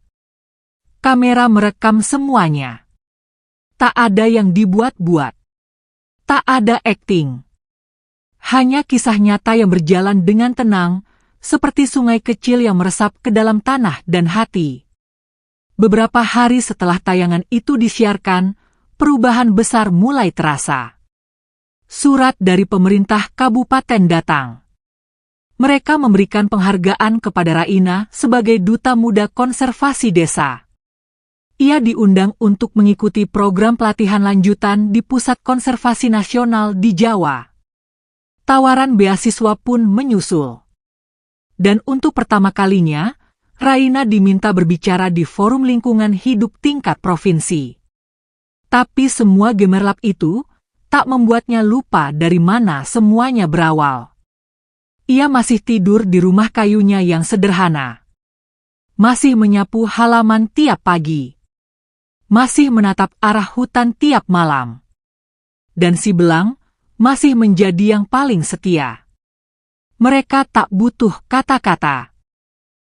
Kamera merekam semuanya. Tak ada yang dibuat-buat. Tak ada akting. Hanya kisah nyata yang berjalan dengan tenang, seperti sungai kecil yang meresap ke dalam tanah dan hati. Beberapa hari setelah tayangan itu disiarkan, perubahan besar mulai terasa. Surat dari pemerintah kabupaten datang. Mereka memberikan penghargaan kepada Raina sebagai duta muda konservasi desa. Ia diundang untuk mengikuti program pelatihan lanjutan di Pusat Konservasi Nasional di Jawa. Tawaran beasiswa pun menyusul. Dan untuk pertama kalinya, Raina diminta berbicara di forum lingkungan hidup tingkat provinsi. Tapi semua gemerlap itu tak membuatnya lupa dari mana semuanya berawal. Ia masih tidur di rumah kayunya yang sederhana. Masih menyapu halaman tiap pagi. Masih menatap arah hutan tiap malam. Dan si belang masih menjadi yang paling setia. Mereka tak butuh kata-kata.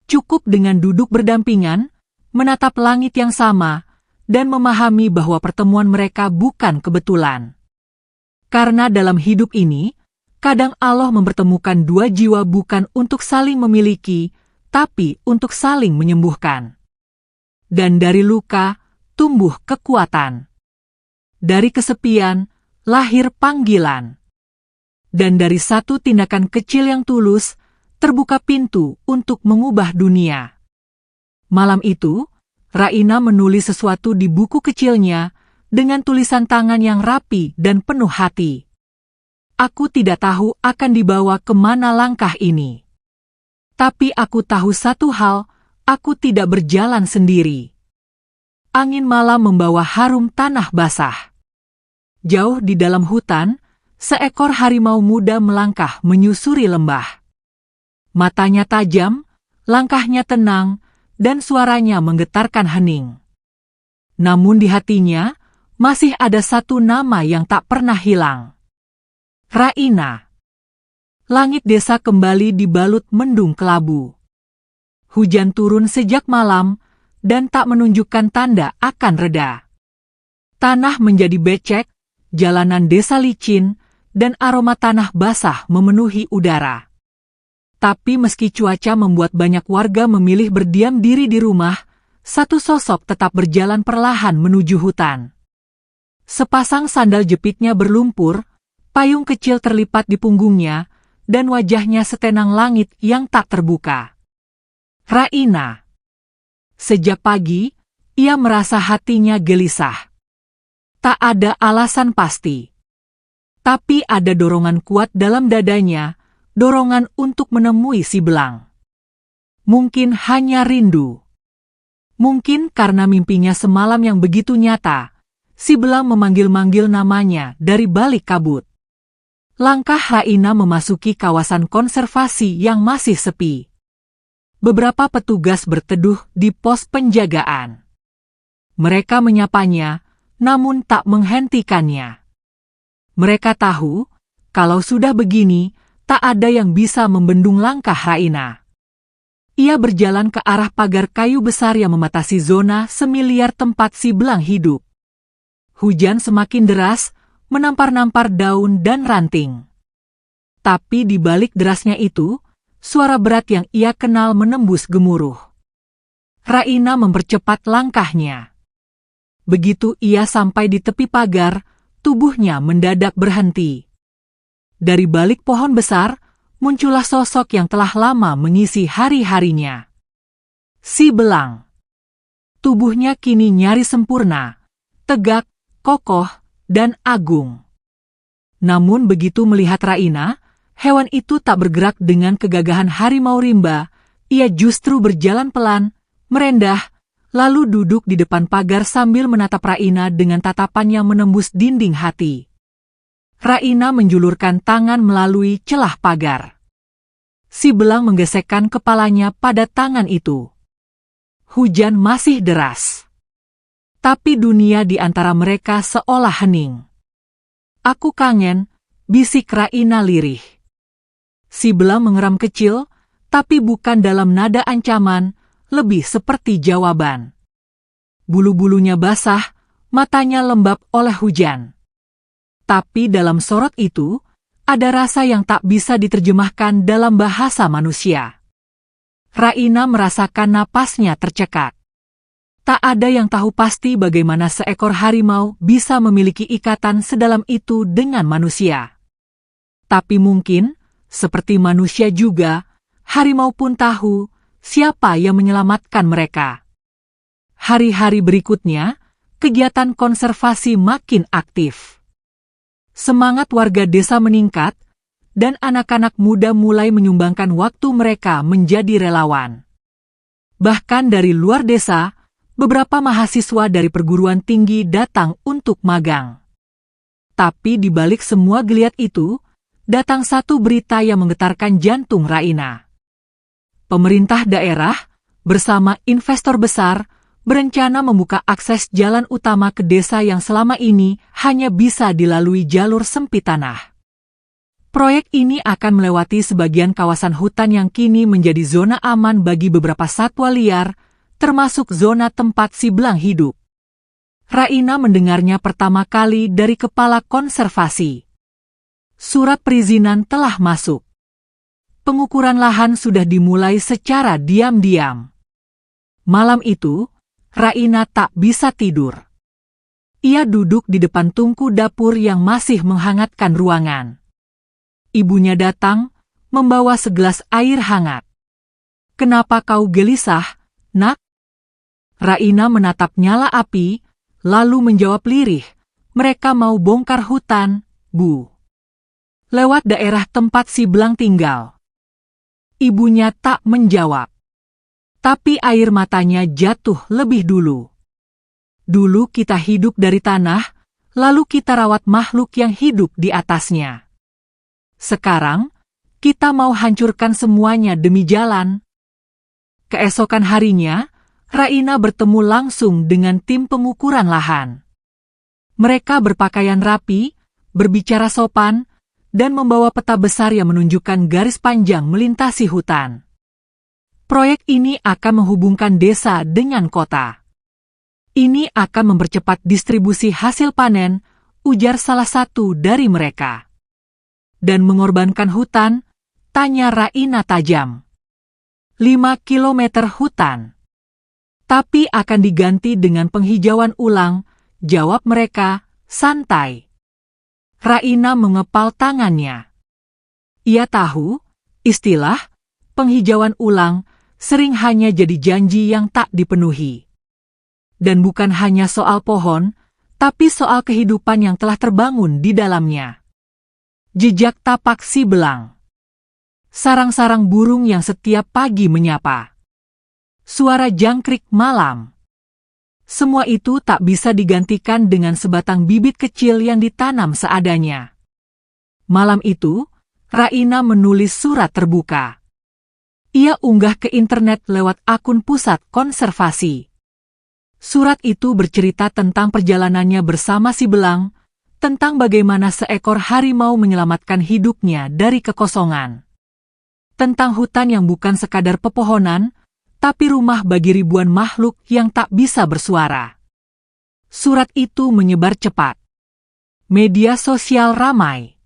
Cukup dengan duduk berdampingan, menatap langit yang sama, dan memahami bahwa pertemuan mereka bukan kebetulan. Karena dalam hidup ini, kadang Allah mempertemukan dua jiwa bukan untuk saling memiliki, tapi untuk saling menyembuhkan. Dan dari luka, tumbuh kekuatan. Dari kesepian, lahir panggilan. Dan dari satu tindakan kecil yang tulus, terbuka pintu untuk mengubah dunia. Malam itu, Raina menulis sesuatu di buku kecilnya dengan tulisan tangan yang rapi dan penuh hati. Aku tidak tahu akan dibawa kemana langkah ini. Tapi aku tahu satu hal, aku tidak berjalan sendiri. Angin malam membawa harum tanah basah. Jauh di dalam hutan, seekor harimau muda melangkah menyusuri lembah. Matanya tajam, langkahnya tenang, dan suaranya menggetarkan hening. Namun di hatinya, masih ada satu nama yang tak pernah hilang. Raina. Langit desa kembali dibalut mendung kelabu. Hujan turun sejak malam, dan tak menunjukkan tanda akan reda. Tanah menjadi becek, jalanan desa licin, dan aroma tanah basah memenuhi udara. Tapi meski cuaca membuat banyak warga memilih berdiam diri di rumah, satu sosok tetap berjalan perlahan menuju hutan. Sepasang sandal jepitnya berlumpur, payung kecil terlipat di punggungnya, dan wajahnya setenang langit yang tak terbuka. Raina. Sejak pagi, ia merasa hatinya gelisah. Tak ada alasan pasti. Tapi ada dorongan kuat dalam dadanya, dorongan untuk menemui si belang. Mungkin hanya rindu. Mungkin karena mimpinya semalam yang begitu nyata, si belang memanggil-manggil namanya dari balik kabut. Langkah Raina memasuki kawasan konservasi yang masih sepi. Beberapa petugas berteduh di pos penjagaan. Mereka menyapanya, namun tak menghentikannya. Mereka tahu, kalau sudah begini, tak ada yang bisa membendung langkah Raina. Ia berjalan ke arah pagar kayu besar yang membatasi zona semiliar tempat si belang hidup. Hujan semakin deras, menampar-nampar daun dan ranting. Tapi di balik derasnya itu, suara berat yang ia kenal menembus gemuruh. Raina mempercepat langkahnya. Begitu ia sampai di tepi pagar, tubuhnya mendadak berhenti. Dari balik pohon besar, muncullah sosok yang telah lama mengisi hari-harinya. Si belang. Tubuhnya kini nyaris sempurna, tegak, kokoh, dan agung. Namun begitu melihat Raina, hewan itu tak bergerak dengan kegagahan harimau rimba, ia justru berjalan pelan, merendah, lalu duduk di depan pagar sambil menatap Raina dengan tatapan yang menembus dinding hati. Raina menjulurkan tangan melalui celah pagar. Si belang menggesekkan kepalanya pada tangan itu. Hujan masih deras. Tapi dunia di antara mereka seolah hening. Aku kangen, bisik Raina lirih. Si belang mengeram kecil, tapi bukan dalam nada ancaman, lebih seperti jawaban. Bulu-bulunya basah, matanya lembab oleh hujan. Tapi dalam sorot itu, ada rasa yang tak bisa diterjemahkan dalam bahasa manusia. Raina merasakan napasnya tercekat. Tak ada yang tahu pasti bagaimana seekor harimau bisa memiliki ikatan sedalam itu dengan manusia. Tapi mungkin, seperti manusia juga, harimau pun tahu siapa yang menyelamatkan mereka. Hari-hari berikutnya, kegiatan konservasi makin aktif. Semangat warga desa meningkat, dan anak-anak muda mulai menyumbangkan waktu mereka menjadi relawan. Bahkan dari luar desa, beberapa mahasiswa dari perguruan tinggi datang untuk magang. Tapi di balik semua geliat itu, datang satu berita yang menggetarkan jantung Raina. Pemerintah daerah, bersama investor besar, berencana membuka akses jalan utama ke desa yang selama ini hanya bisa dilalui jalur sempit tanah. Proyek ini akan melewati sebagian kawasan hutan yang kini menjadi zona aman bagi beberapa satwa liar, termasuk zona tempat si belang hidup. Raina mendengarnya pertama kali dari kepala konservasi. Surat perizinan telah masuk. Pengukuran lahan sudah dimulai secara diam-diam. Malam itu, Raina tak bisa tidur. Ia duduk di depan tungku dapur yang masih menghangatkan ruangan. Ibunya datang, membawa segelas air hangat. "Kenapa kau gelisah, Nak?" Raina menatap nyala api, lalu menjawab lirih, "Mereka mau bongkar hutan, Bu. Lewat daerah tempat si belang tinggal." Ibunya tak menjawab. Tapi air matanya jatuh lebih dulu. Dulu kita hidup dari tanah, lalu kita rawat makhluk yang hidup di atasnya. Sekarang, kita mau hancurkan semuanya demi jalan. Keesokan harinya, Raina bertemu langsung dengan tim pengukuran lahan. Mereka berpakaian rapi, berbicara sopan, dan membawa peta besar yang menunjukkan garis panjang melintasi hutan. Proyek ini akan menghubungkan desa dengan kota. Ini akan mempercepat distribusi hasil panen, ujar salah satu dari mereka. Dan mengorbankan hutan, tanya Raina tajam. 5 kilometer hutan. Tapi akan diganti dengan penghijauan ulang, jawab mereka, santai. Raina mengepal tangannya. Ia tahu, istilah penghijauan ulang sering hanya jadi janji yang tak dipenuhi. Dan bukan hanya soal pohon, tapi soal kehidupan yang telah terbangun di dalamnya. Jejak tapak si belang. Sarang-sarang burung yang setiap pagi menyapa. Suara jangkrik malam. Semua itu tak bisa digantikan dengan sebatang bibit kecil yang ditanam seadanya. Malam itu, Raina menulis surat terbuka. Ia unggah ke internet lewat akun pusat konservasi. Surat itu bercerita tentang perjalanannya bersama si belang, tentang bagaimana seekor harimau menyelamatkan hidupnya dari kekosongan. Tentang hutan yang bukan sekadar pepohonan, tapi rumah bagi ribuan makhluk yang tak bisa bersuara. Surat itu menyebar cepat. Media sosial ramai.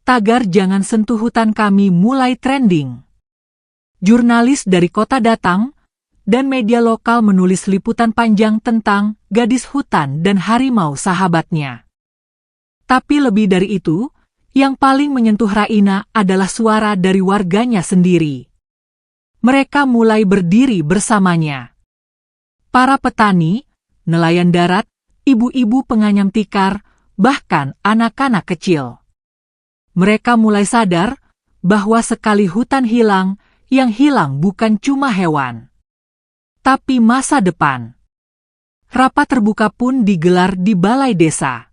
Tagar "Jangan sentuh hutan kami" mulai trending. Jurnalis dari kota datang, dan media lokal menulis liputan panjang tentang gadis hutan dan harimau sahabatnya. Tapi lebih dari itu, Yang paling menyentuh Raina adalah suara dari warganya sendiri. Mereka mulai berdiri bersamanya. Para petani, nelayan darat, ibu-ibu penganyam tikar, bahkan anak-anak kecil. Mereka mulai sadar bahwa sekali hutan hilang, yang hilang bukan cuma hewan, tapi masa depan. Rapat terbuka pun digelar di balai desa.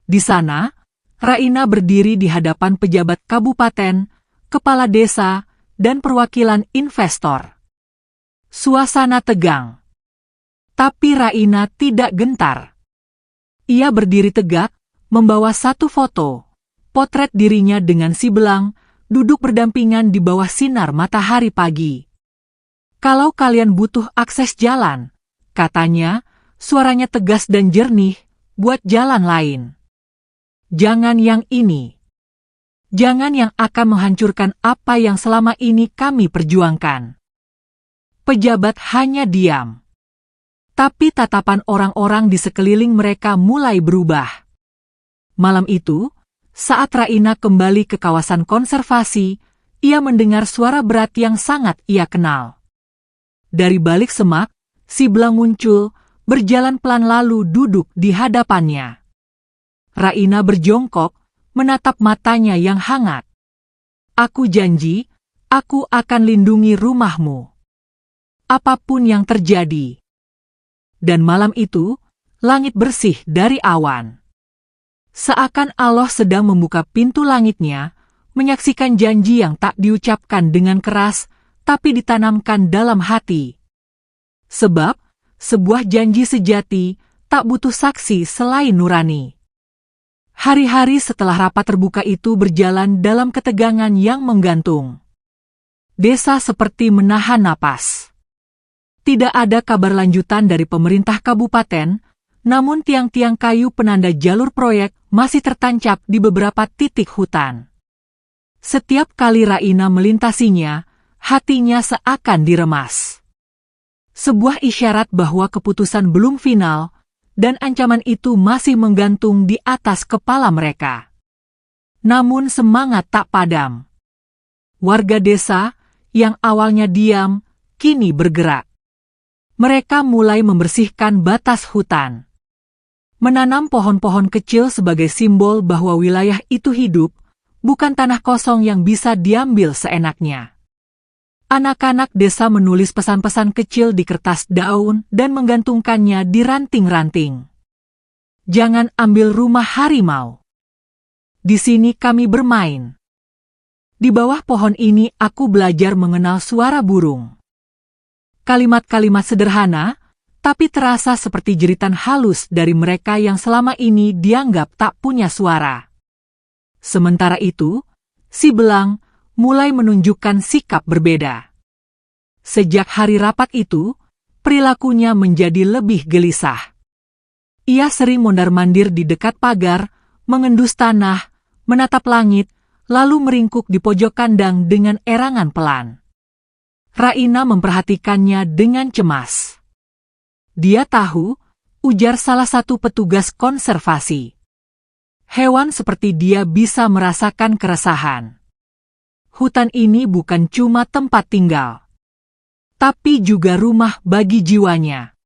Di sana, Raina berdiri di hadapan pejabat kabupaten, kepala desa, dan perwakilan investor. Suasana tegang. Tapi Raina tidak gentar. Ia berdiri tegak, membawa satu foto, potret dirinya dengan si belang, duduk berdampingan di bawah sinar matahari pagi. Kalau kalian butuh akses jalan, katanya, suaranya tegas dan jernih, buat jalan lain. Jangan yang ini. Jangan yang akan menghancurkan apa yang selama ini kami perjuangkan. Pejabat hanya diam. Tapi tatapan orang-orang di sekeliling mereka mulai berubah. Malam itu, saat Raina kembali ke kawasan konservasi, ia mendengar suara berat yang sangat ia kenal. Dari balik semak, si belang muncul, berjalan pelan lalu duduk di hadapannya. Raina berjongkok, menatap matanya yang hangat. Aku janji, aku akan lindungi rumahmu. Apapun yang terjadi. Dan malam itu, langit bersih dari awan. Seakan Allah sedang membuka pintu langitnya, menyaksikan janji yang tak diucapkan dengan keras, tapi ditanamkan dalam hati. Sebab, sebuah janji sejati tak butuh saksi selain nurani. Hari-hari setelah rapat terbuka itu berjalan dalam ketegangan yang menggantung. Desa seperti menahan napas. Tidak ada kabar lanjutan dari pemerintah kabupaten, namun tiang-tiang kayu penanda jalur proyek masih tertancap di beberapa titik hutan. Setiap kali Raina melintasinya, hatinya seakan diremas. Sebuah isyarat bahwa keputusan belum final, dan ancaman itu masih menggantung di atas kepala mereka. Namun semangat tak padam. Warga desa, yang awalnya diam, kini bergerak. Mereka mulai membersihkan batas hutan. Menanam pohon-pohon kecil sebagai simbol bahwa wilayah itu hidup, bukan tanah kosong yang bisa diambil seenaknya. Anak-anak desa menulis pesan-pesan kecil di kertas daun dan menggantungkannya di ranting-ranting. Jangan ambil rumah harimau. Di sini kami bermain. Di bawah pohon ini aku belajar mengenal suara burung. Kalimat-kalimat sederhana, tapi terasa seperti jeritan halus dari mereka yang selama ini dianggap tak punya suara. Sementara itu, si belang mulai menunjukkan sikap berbeda. Sejak hari rapat itu, perilakunya menjadi lebih gelisah. Ia sering mondar-mandir di dekat pagar, mengendus tanah, menatap langit, lalu meringkuk di pojok kandang dengan erangan pelan. Raina memperhatikannya dengan cemas. Dia tahu, ujar salah satu petugas konservasi. Hewan seperti dia bisa merasakan keresahan. Hutan ini bukan cuma tempat tinggal, tapi juga rumah bagi jiwanya.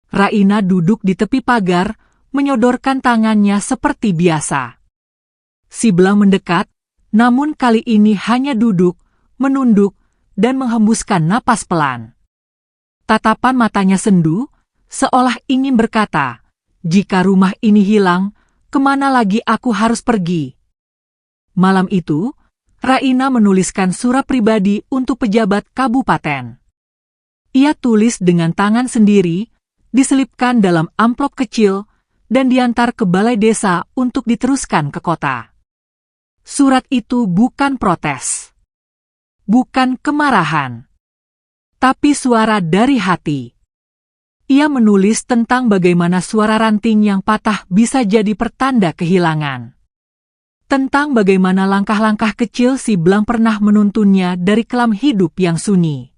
Raina duduk di tepi pagar, menyodorkan tangannya seperti biasa. Si belang mendekat, namun kali ini hanya duduk, menunduk, dan menghembuskan napas pelan. Tatapan matanya sendu, seolah ingin berkata, jika rumah ini hilang, kemana lagi aku harus pergi? Malam itu, Raina menuliskan surat pribadi untuk pejabat kabupaten. Ia tulis dengan tangan sendiri, diselipkan dalam amplop kecil, dan diantar ke balai desa untuk diteruskan ke kota. Surat itu bukan protes, bukan kemarahan, tapi suara dari hati. Ia menulis tentang bagaimana suara ranting yang patah bisa jadi pertanda kehilangan. Tentang bagaimana langkah-langkah kecil si belang pernah menuntunnya dari kelam hidup yang sunyi.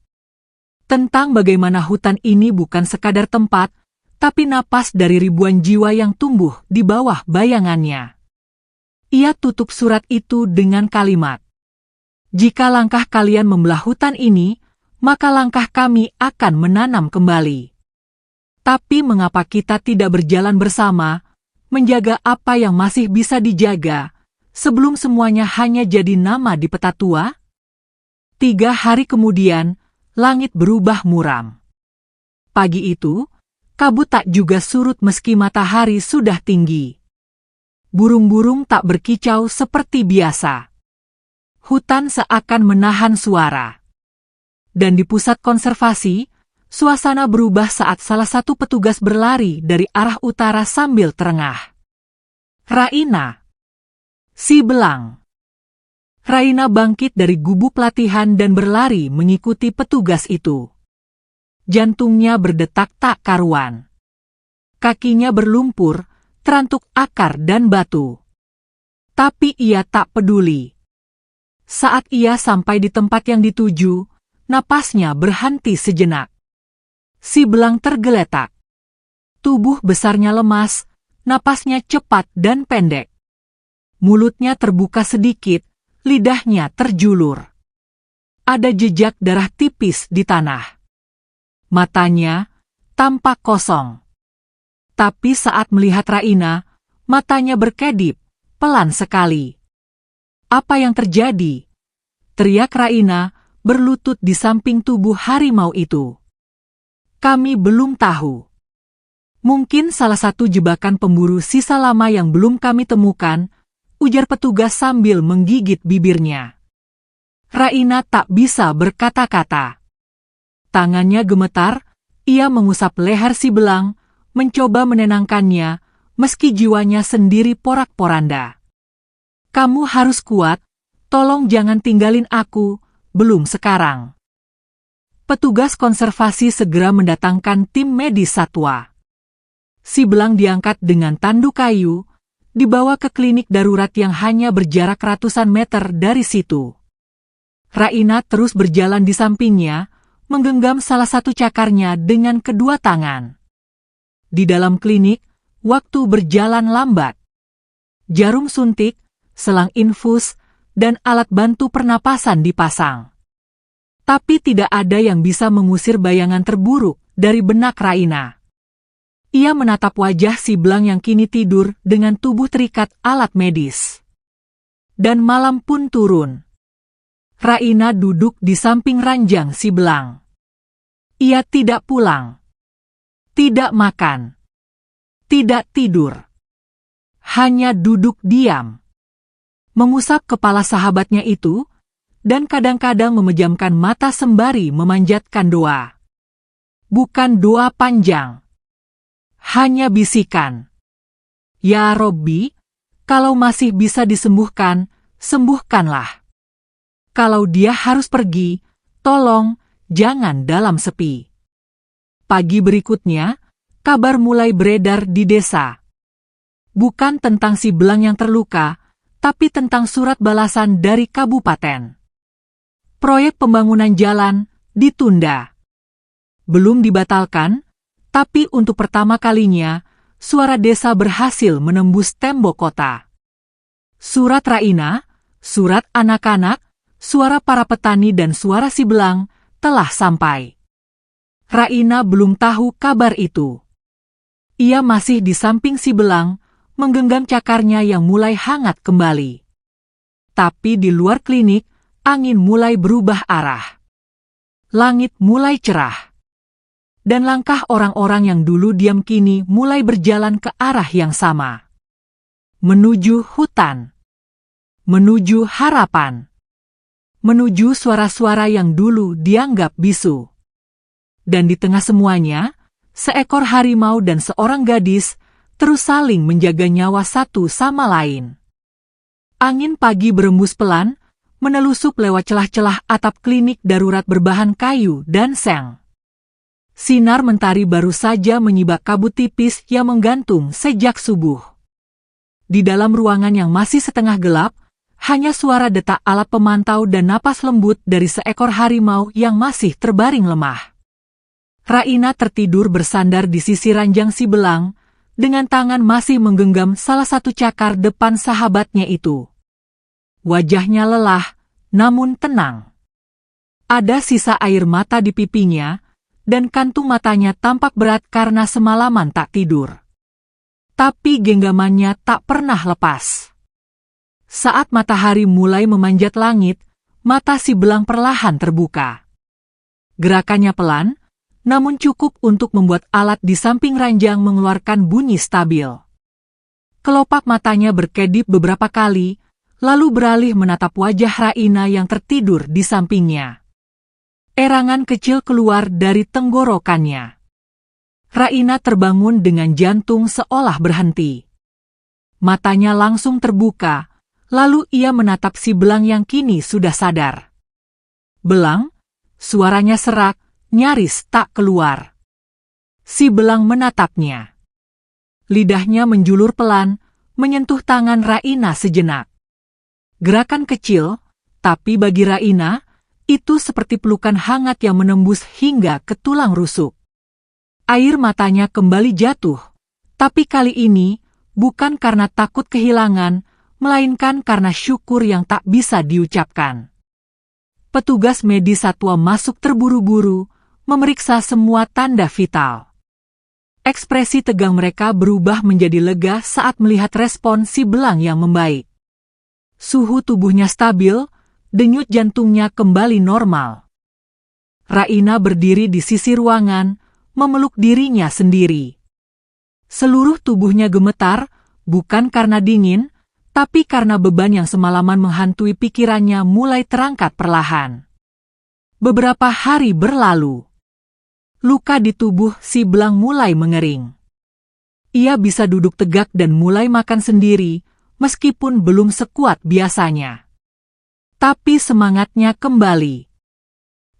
Tentang bagaimana hutan ini bukan sekadar tempat, tapi napas dari ribuan jiwa yang tumbuh di bawah bayangannya. ia tutup surat itu dengan kalimat, "Jika langkah kalian membelah hutan ini, maka langkah kami akan menanam kembali. Tapi mengapa kita tidak berjalan bersama, menjaga apa yang masih bisa dijaga, sebelum semuanya hanya jadi nama di peta tua?" 3 hari kemudian, langit berubah muram. Pagi itu, kabut tak juga surut meski matahari sudah tinggi. Burung-burung tak berkicau seperti biasa. Hutan seakan menahan suara. Dan di pusat konservasi, suasana berubah saat salah satu petugas berlari dari arah utara sambil terengah. Raina. Si belang. Raina bangkit dari gubuk latihan dan berlari mengikuti petugas itu. Jantungnya berdetak tak karuan. Kakinya berlumpur, terantuk akar dan batu. Tapi ia tak peduli. Saat ia sampai di tempat yang dituju, napasnya berhenti sejenak. Si belang tergeletak. Tubuh besarnya lemas, napasnya cepat dan pendek. Mulutnya terbuka sedikit, lidahnya terjulur. Ada jejak darah tipis di tanah. Matanya tampak kosong. Tapi saat melihat Raina, matanya berkedip, pelan sekali. "Apa yang terjadi?" teriak Raina, berlutut di samping tubuh harimau itu. "Kami belum tahu. Mungkin salah satu jebakan pemburu sisa lama yang belum kami temukan," ujar petugas sambil menggigit bibirnya. Raina tak bisa berkata-kata. Tangannya gemetar, ia mengusap leher si belang, mencoba menenangkannya, meski jiwanya sendiri porak-poranda. "Kamu harus kuat, tolong jangan tinggalin aku, belum sekarang." Petugas konservasi segera mendatangkan tim medis satwa. Si belang diangkat dengan tanduk kayu, dibawa ke klinik darurat yang hanya berjarak ratusan meter dari situ. Raina terus berjalan di sampingnya, menggenggam salah satu cakarnya dengan kedua tangan. Di dalam klinik, waktu berjalan lambat. Jarum suntik, selang infus, dan alat bantu pernapasan dipasang. Tapi tidak ada yang bisa mengusir bayangan terburuk dari benak Raina. Ia menatap wajah si belang yang kini tidur dengan tubuh terikat alat medis. Dan malam pun turun. Raina duduk di samping ranjang si belang. Ia tidak pulang. Tidak makan. Tidak tidur. Hanya duduk diam. Mengusap kepala sahabatnya itu, dan kadang-kadang memejamkan mata sembari memanjatkan doa. Bukan doa panjang. Hanya bisikan. "Ya Robbi, kalau masih bisa disembuhkan, sembuhkanlah. Kalau dia harus pergi, tolong jangan dalam sepi." Pagi berikutnya, kabar mulai beredar di desa. Bukan tentang si belang yang terluka, tapi tentang surat balasan dari kabupaten. Proyek pembangunan jalan ditunda. Belum dibatalkan, tapi untuk pertama kalinya, suara desa berhasil menembus tembok kota. Surat Raina, surat anak-anak, suara para petani dan suara si belang telah sampai. Raina belum tahu kabar itu. Ia masih di samping si belang, menggenggam cakarnya yang mulai hangat kembali. Tapi di luar klinik, angin mulai berubah arah. Langit mulai cerah. Dan langkah orang-orang yang dulu diam kini mulai berjalan ke arah yang sama. Menuju hutan. Menuju harapan. Menuju suara-suara yang dulu dianggap bisu. Dan di tengah semuanya, seekor harimau dan seorang gadis terus saling menjaga nyawa satu sama lain. Angin pagi berembus pelan, menelusup lewat celah-celah atap klinik darurat berbahan kayu dan seng. Sinar mentari baru saja menyibak kabut tipis yang menggantung sejak subuh. Di dalam ruangan yang masih setengah gelap, hanya suara detak alat pemantau dan napas lembut dari seekor harimau yang masih terbaring lemah. Raina tertidur bersandar di sisi ranjang si belang, dengan tangan masih menggenggam salah satu cakar depan sahabatnya itu. Wajahnya lelah, namun tenang. Ada sisa air mata di pipinya, dan kantung matanya tampak berat karena semalaman tak tidur. Tapi genggamannya tak pernah lepas. Saat matahari mulai memanjat langit, mata si belang perlahan terbuka. Gerakannya pelan, namun cukup untuk membuat alat di samping ranjang mengeluarkan bunyi stabil. Kelopak matanya berkedip beberapa kali, lalu beralih menatap wajah Raina yang tertidur di sampingnya. Erangan kecil keluar dari tenggorokannya. Raina terbangun dengan jantung seolah berhenti. Matanya langsung terbuka, lalu ia menatap si belang yang kini sudah sadar. "Belang?" Suaranya serak, nyaris tak keluar. Si belang menatapnya. Lidahnya menjulur pelan, menyentuh tangan Raina sejenak. Gerakan kecil, tapi bagi Raina, itu seperti pelukan hangat yang menembus hingga ke tulang rusuk. Air matanya kembali jatuh, tapi kali ini bukan karena takut kehilangan, melainkan karena syukur yang tak bisa diucapkan. Petugas medis satwa masuk terburu-buru, memeriksa semua tanda vital. Ekspresi tegang mereka berubah menjadi lega saat melihat respon si belang yang membaik. Suhu tubuhnya stabil, denyut jantungnya kembali normal. Raina berdiri di sisi ruangan, memeluk dirinya sendiri. Seluruh tubuhnya gemetar, bukan karena dingin, tapi karena beban yang semalaman menghantui pikirannya mulai terangkat perlahan. Beberapa hari berlalu. Luka di tubuh si belang mulai mengering. Ia bisa duduk tegak dan mulai makan sendiri, meskipun belum sekuat biasanya. Tapi semangatnya kembali.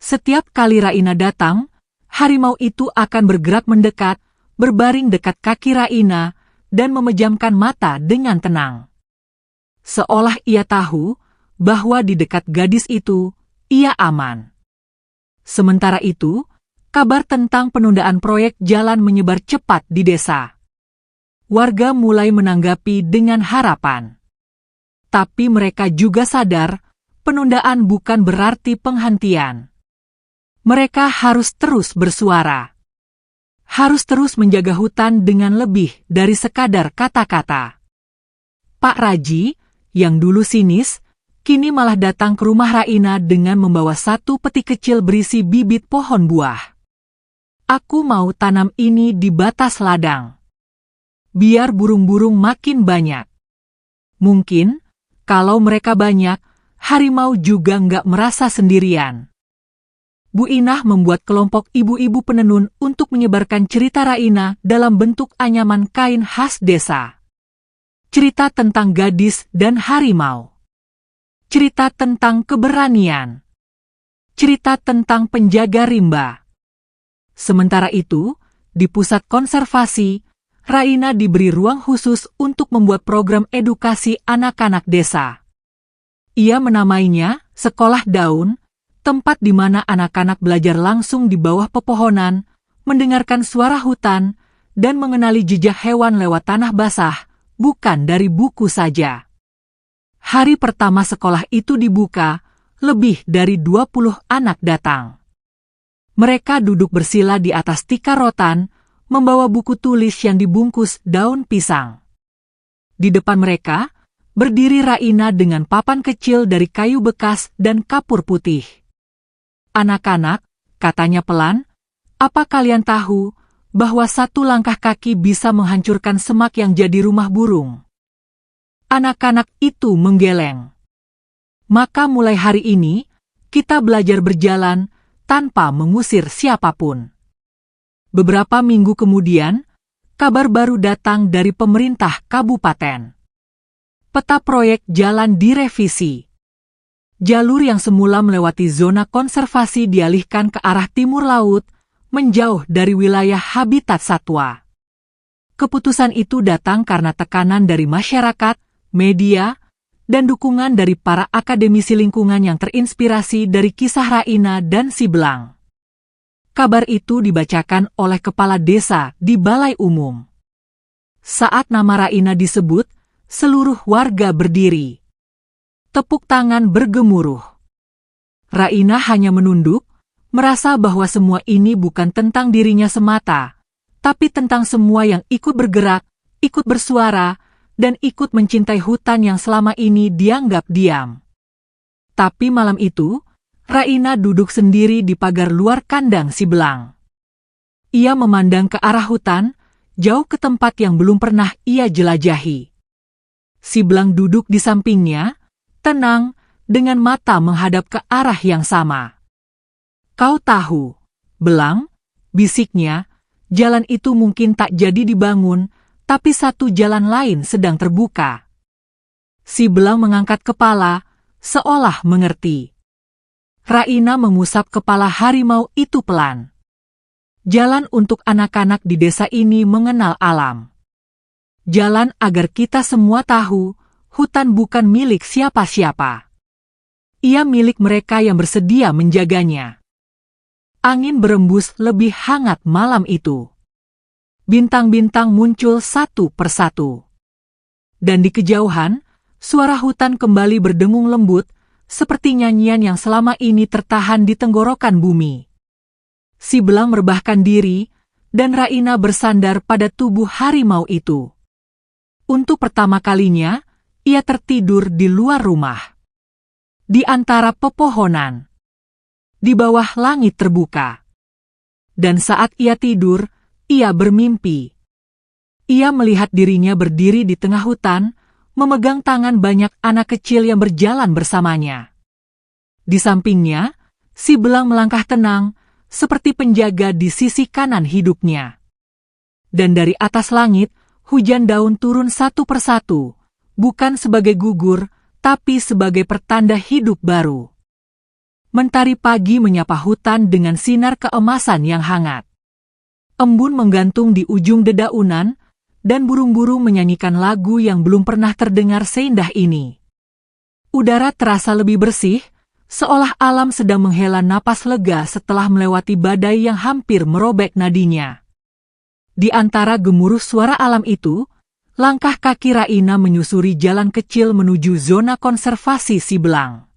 Setiap kali Raina datang, harimau itu akan bergerak mendekat, berbaring dekat kaki Raina, dan memejamkan mata dengan tenang. Seolah ia tahu bahwa di dekat gadis itu, ia aman. Sementara itu, kabar tentang penundaan proyek jalan menyebar cepat di desa. Warga mulai menanggapi dengan harapan. Tapi mereka juga sadar, penundaan bukan berarti penghentian. Mereka harus terus bersuara. Harus terus menjaga hutan dengan lebih dari sekadar kata-kata. Pak Raji, yang dulu sinis, kini malah datang ke rumah Raina dengan membawa satu peti kecil berisi bibit pohon buah. "Aku mau tanam ini di batas ladang. Biar burung-burung makin banyak. Mungkin, kalau mereka banyak, harimau juga nggak merasa sendirian." Bu Inah membuat kelompok ibu-ibu penenun untuk menyebarkan cerita Raina dalam bentuk anyaman kain khas desa. Cerita tentang gadis dan harimau. Cerita tentang keberanian. Cerita tentang penjaga rimba. Sementara itu, di pusat konservasi, Raina diberi ruang khusus untuk membuat program edukasi anak-anak desa. Ia menamainya Sekolah Daun, tempat di mana anak-anak belajar langsung di bawah pepohonan, mendengarkan suara hutan, dan mengenali jejak hewan lewat tanah basah, bukan dari buku saja. Hari pertama sekolah itu dibuka, lebih dari 20 anak datang. Mereka duduk bersila di atas tikar rotan, membawa buku tulis yang dibungkus daun pisang. Di depan mereka, berdiri Raina dengan papan kecil dari kayu bekas dan kapur putih. "Anak-anak," katanya pelan, "apa kalian tahu bahwa satu langkah kaki bisa menghancurkan semak yang jadi rumah burung?" Anak-anak itu menggeleng. "Maka mulai hari ini, kita belajar berjalan tanpa mengusir siapapun." Beberapa minggu kemudian, kabar baru datang dari pemerintah kabupaten. Peta proyek jalan direvisi. Jalur yang semula melewati zona konservasi dialihkan ke arah timur laut, menjauh dari wilayah habitat satwa. Keputusan itu datang karena tekanan dari masyarakat, media, dan dukungan dari para akademisi lingkungan yang terinspirasi dari kisah Raina dan si belang. Kabar itu dibacakan oleh kepala desa di balai umum. Saat nama Raina disebut, seluruh warga berdiri. Tepuk tangan bergemuruh. Raina hanya menunduk, merasa bahwa semua ini bukan tentang dirinya semata, tapi tentang semua yang ikut bergerak, ikut bersuara, dan ikut mencintai hutan yang selama ini dianggap diam. Tapi malam itu, Raina duduk sendiri di pagar luar kandang si belang. Ia memandang ke arah hutan, jauh ke tempat yang belum pernah ia jelajahi. Si belang duduk di sampingnya, tenang, dengan mata menghadap ke arah yang sama. "Kau tahu, belang," bisiknya, "jalan itu mungkin tak jadi dibangun, tapi satu jalan lain sedang terbuka." Si belang mengangkat kepala, seolah mengerti. Raina mengusap kepala harimau itu pelan. Jalan untuk anak-anak di desa ini mengenal alam. Jalan agar kita semua tahu, hutan bukan milik siapa-siapa. Ia milik mereka yang bersedia menjaganya. Angin berembus lebih hangat malam itu. Bintang-bintang muncul satu persatu. Dan di kejauhan, suara hutan kembali berdengung lembut, seperti nyanyian yang selama ini tertahan di tenggorokan bumi. Si belang merebahkan diri, dan Raina bersandar pada tubuh harimau itu. Untuk pertama kalinya, ia tertidur di luar rumah. Di antara pepohonan. Di bawah langit terbuka. Dan saat ia tidur, ia bermimpi. Ia melihat dirinya berdiri di tengah hutan, memegang tangan banyak anak kecil yang berjalan bersamanya. Di sampingnya, si belang melangkah tenang, seperti penjaga di sisi kanan hidupnya. Dan dari atas langit, hujan daun turun satu persatu, bukan sebagai gugur, tapi sebagai pertanda hidup baru. Mentari pagi menyapa hutan dengan sinar keemasan yang hangat. Embun menggantung di ujung dedaunan, dan burung-burung menyanyikan lagu yang belum pernah terdengar seindah ini. Udara terasa lebih bersih, seolah alam sedang menghela napas lega setelah melewati badai yang hampir merobek nadinya. Di antara gemuruh suara alam itu, langkah kaki Raina menyusuri jalan kecil menuju zona konservasi si belang.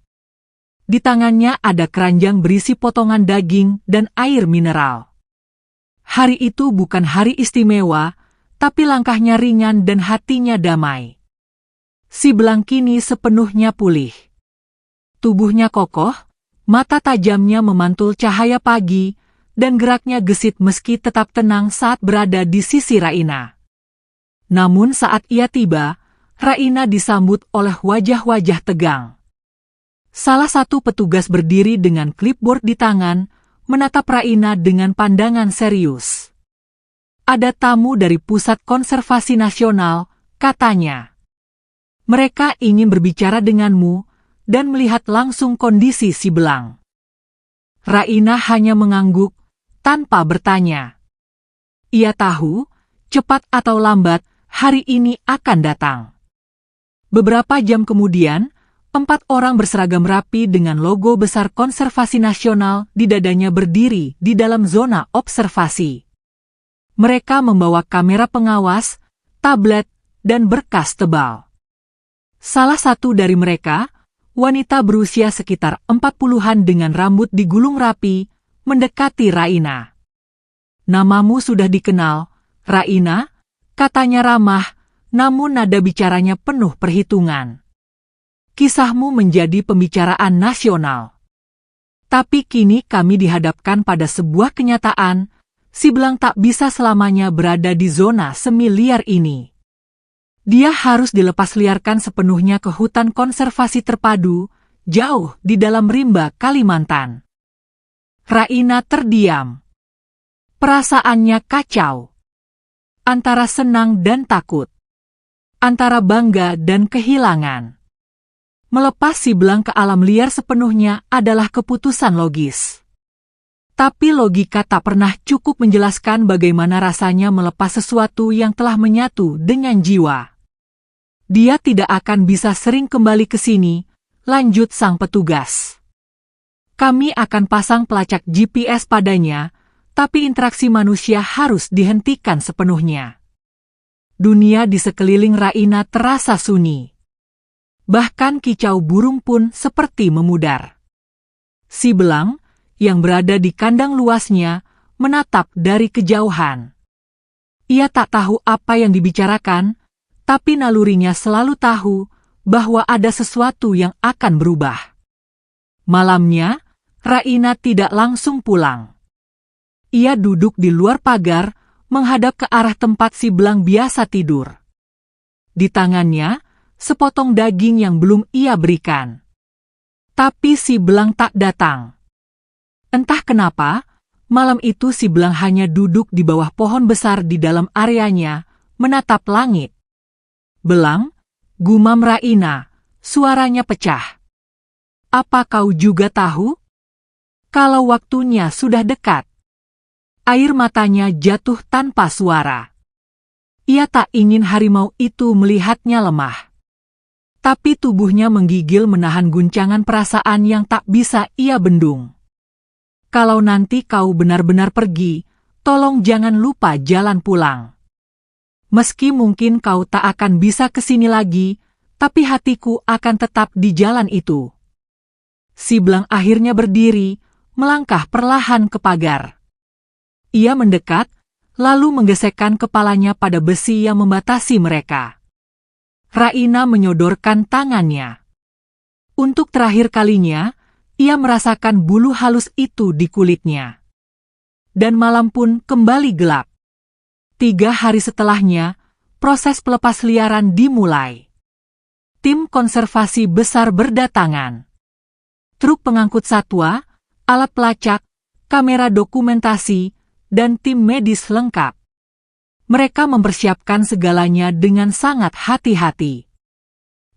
Di tangannya ada keranjang berisi potongan daging dan air mineral. Hari itu bukan hari istimewa, tapi langkahnya ringan dan hatinya damai. Si belang kini sepenuhnya pulih. Tubuhnya kokoh, mata tajamnya memantul cahaya pagi, dan geraknya gesit meski tetap tenang saat berada di sisi Raina. Namun saat ia tiba, Raina disambut oleh wajah-wajah tegang. Salah satu petugas berdiri dengan clipboard di tangan, menatap Raina dengan pandangan serius. "Ada tamu dari Pusat Konservasi Nasional," katanya. "Mereka ingin berbicara denganmu dan melihat langsung kondisi si belang." Raina hanya mengangguk, tanpa bertanya. Ia tahu, cepat atau lambat, hari ini akan datang. Beberapa jam kemudian, 4 orang berseragam rapi dengan logo besar Konservasi Nasional di dadanya berdiri di dalam zona observasi. Mereka membawa kamera pengawas, tablet, dan berkas tebal. Salah satu dari mereka, wanita berusia sekitar 40-an dengan rambut digulung rapi, mendekati Raina. "Namamu sudah dikenal, Raina," katanya ramah, namun nada bicaranya penuh perhitungan. "Kisahmu menjadi pembicaraan nasional. Tapi kini kami dihadapkan pada sebuah kenyataan, si belang tak bisa selamanya berada di zona semi liar ini. Dia harus dilepas liarkan sepenuhnya ke hutan konservasi terpadu, jauh di dalam rimba Kalimantan." Raina terdiam. Perasaannya kacau. Antara senang dan takut. Antara bangga dan kehilangan. Melepas si belang ke alam liar sepenuhnya adalah keputusan logis. Tapi logika tak pernah cukup menjelaskan bagaimana rasanya melepas sesuatu yang telah menyatu dengan jiwa. "Dia tidak akan bisa sering kembali ke sini," lanjut sang petugas. "Kami akan pasang pelacak GPS padanya, tapi interaksi manusia harus dihentikan sepenuhnya." Dunia di sekeliling Raina terasa sunyi. Bahkan kicau burung pun seperti memudar. Si belang, yang berada di kandang luasnya, menatap dari kejauhan. Ia tak tahu apa yang dibicarakan, tapi nalurinya selalu tahu bahwa ada sesuatu yang akan berubah. Malamnya, Raina tidak langsung pulang. Ia duduk di luar pagar, menghadap ke arah tempat si belang biasa tidur. Di tangannya, sepotong daging yang belum ia berikan. Tapi si belang tak datang. Entah kenapa, malam itu si belang hanya duduk di bawah pohon besar di dalam areanya, menatap langit. "Belang," gumam Raina, suaranya pecah. "Apa kau juga tahu? Kalau waktunya sudah dekat." Air matanya jatuh tanpa suara. Ia tak ingin harimau itu melihatnya lemah. Tapi tubuhnya menggigil menahan guncangan perasaan yang tak bisa ia bendung. "Kalau nanti kau benar-benar pergi, tolong jangan lupa jalan pulang. Meski mungkin kau tak akan bisa kesini lagi, tapi hatiku akan tetap di jalan itu." Si belang akhirnya berdiri, melangkah perlahan ke pagar. Ia mendekat, lalu menggesekkan kepalanya pada besi yang membatasi mereka. Raina menyodorkan tangannya. Untuk terakhir kalinya, ia merasakan bulu halus itu di kulitnya. Dan malam pun kembali gelap. 3 hari setelahnya, proses pelepas liaran dimulai. Tim konservasi besar berdatangan. Truk pengangkut satwa, alat pelacak, kamera dokumentasi, dan tim medis lengkap. Mereka mempersiapkan segalanya dengan sangat hati-hati.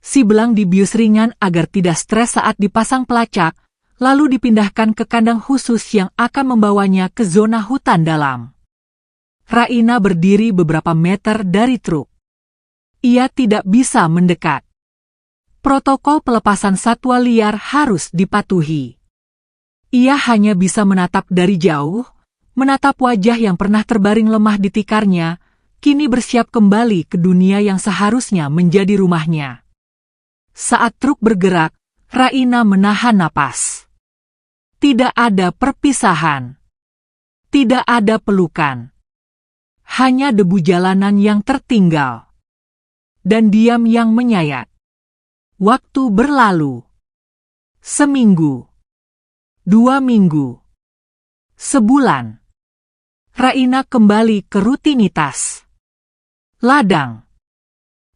Si belang dibius ringan agar tidak stres saat dipasang pelacak, lalu dipindahkan ke kandang khusus yang akan membawanya ke zona hutan dalam. Raina berdiri beberapa meter dari truk. Ia tidak bisa mendekat. Protokol pelepasan satwa liar harus dipatuhi. Ia hanya bisa menatap dari jauh, menatap wajah yang pernah terbaring lemah di tikarnya, kini bersiap kembali ke dunia yang seharusnya menjadi rumahnya. Saat truk bergerak, Raina menahan napas. Tidak ada perpisahan. Tidak ada pelukan. Hanya debu jalanan yang tertinggal. Dan diam yang menyayat. Waktu berlalu. Seminggu. 2 minggu. Sebulan. Raina kembali ke rutinitas. Ladang.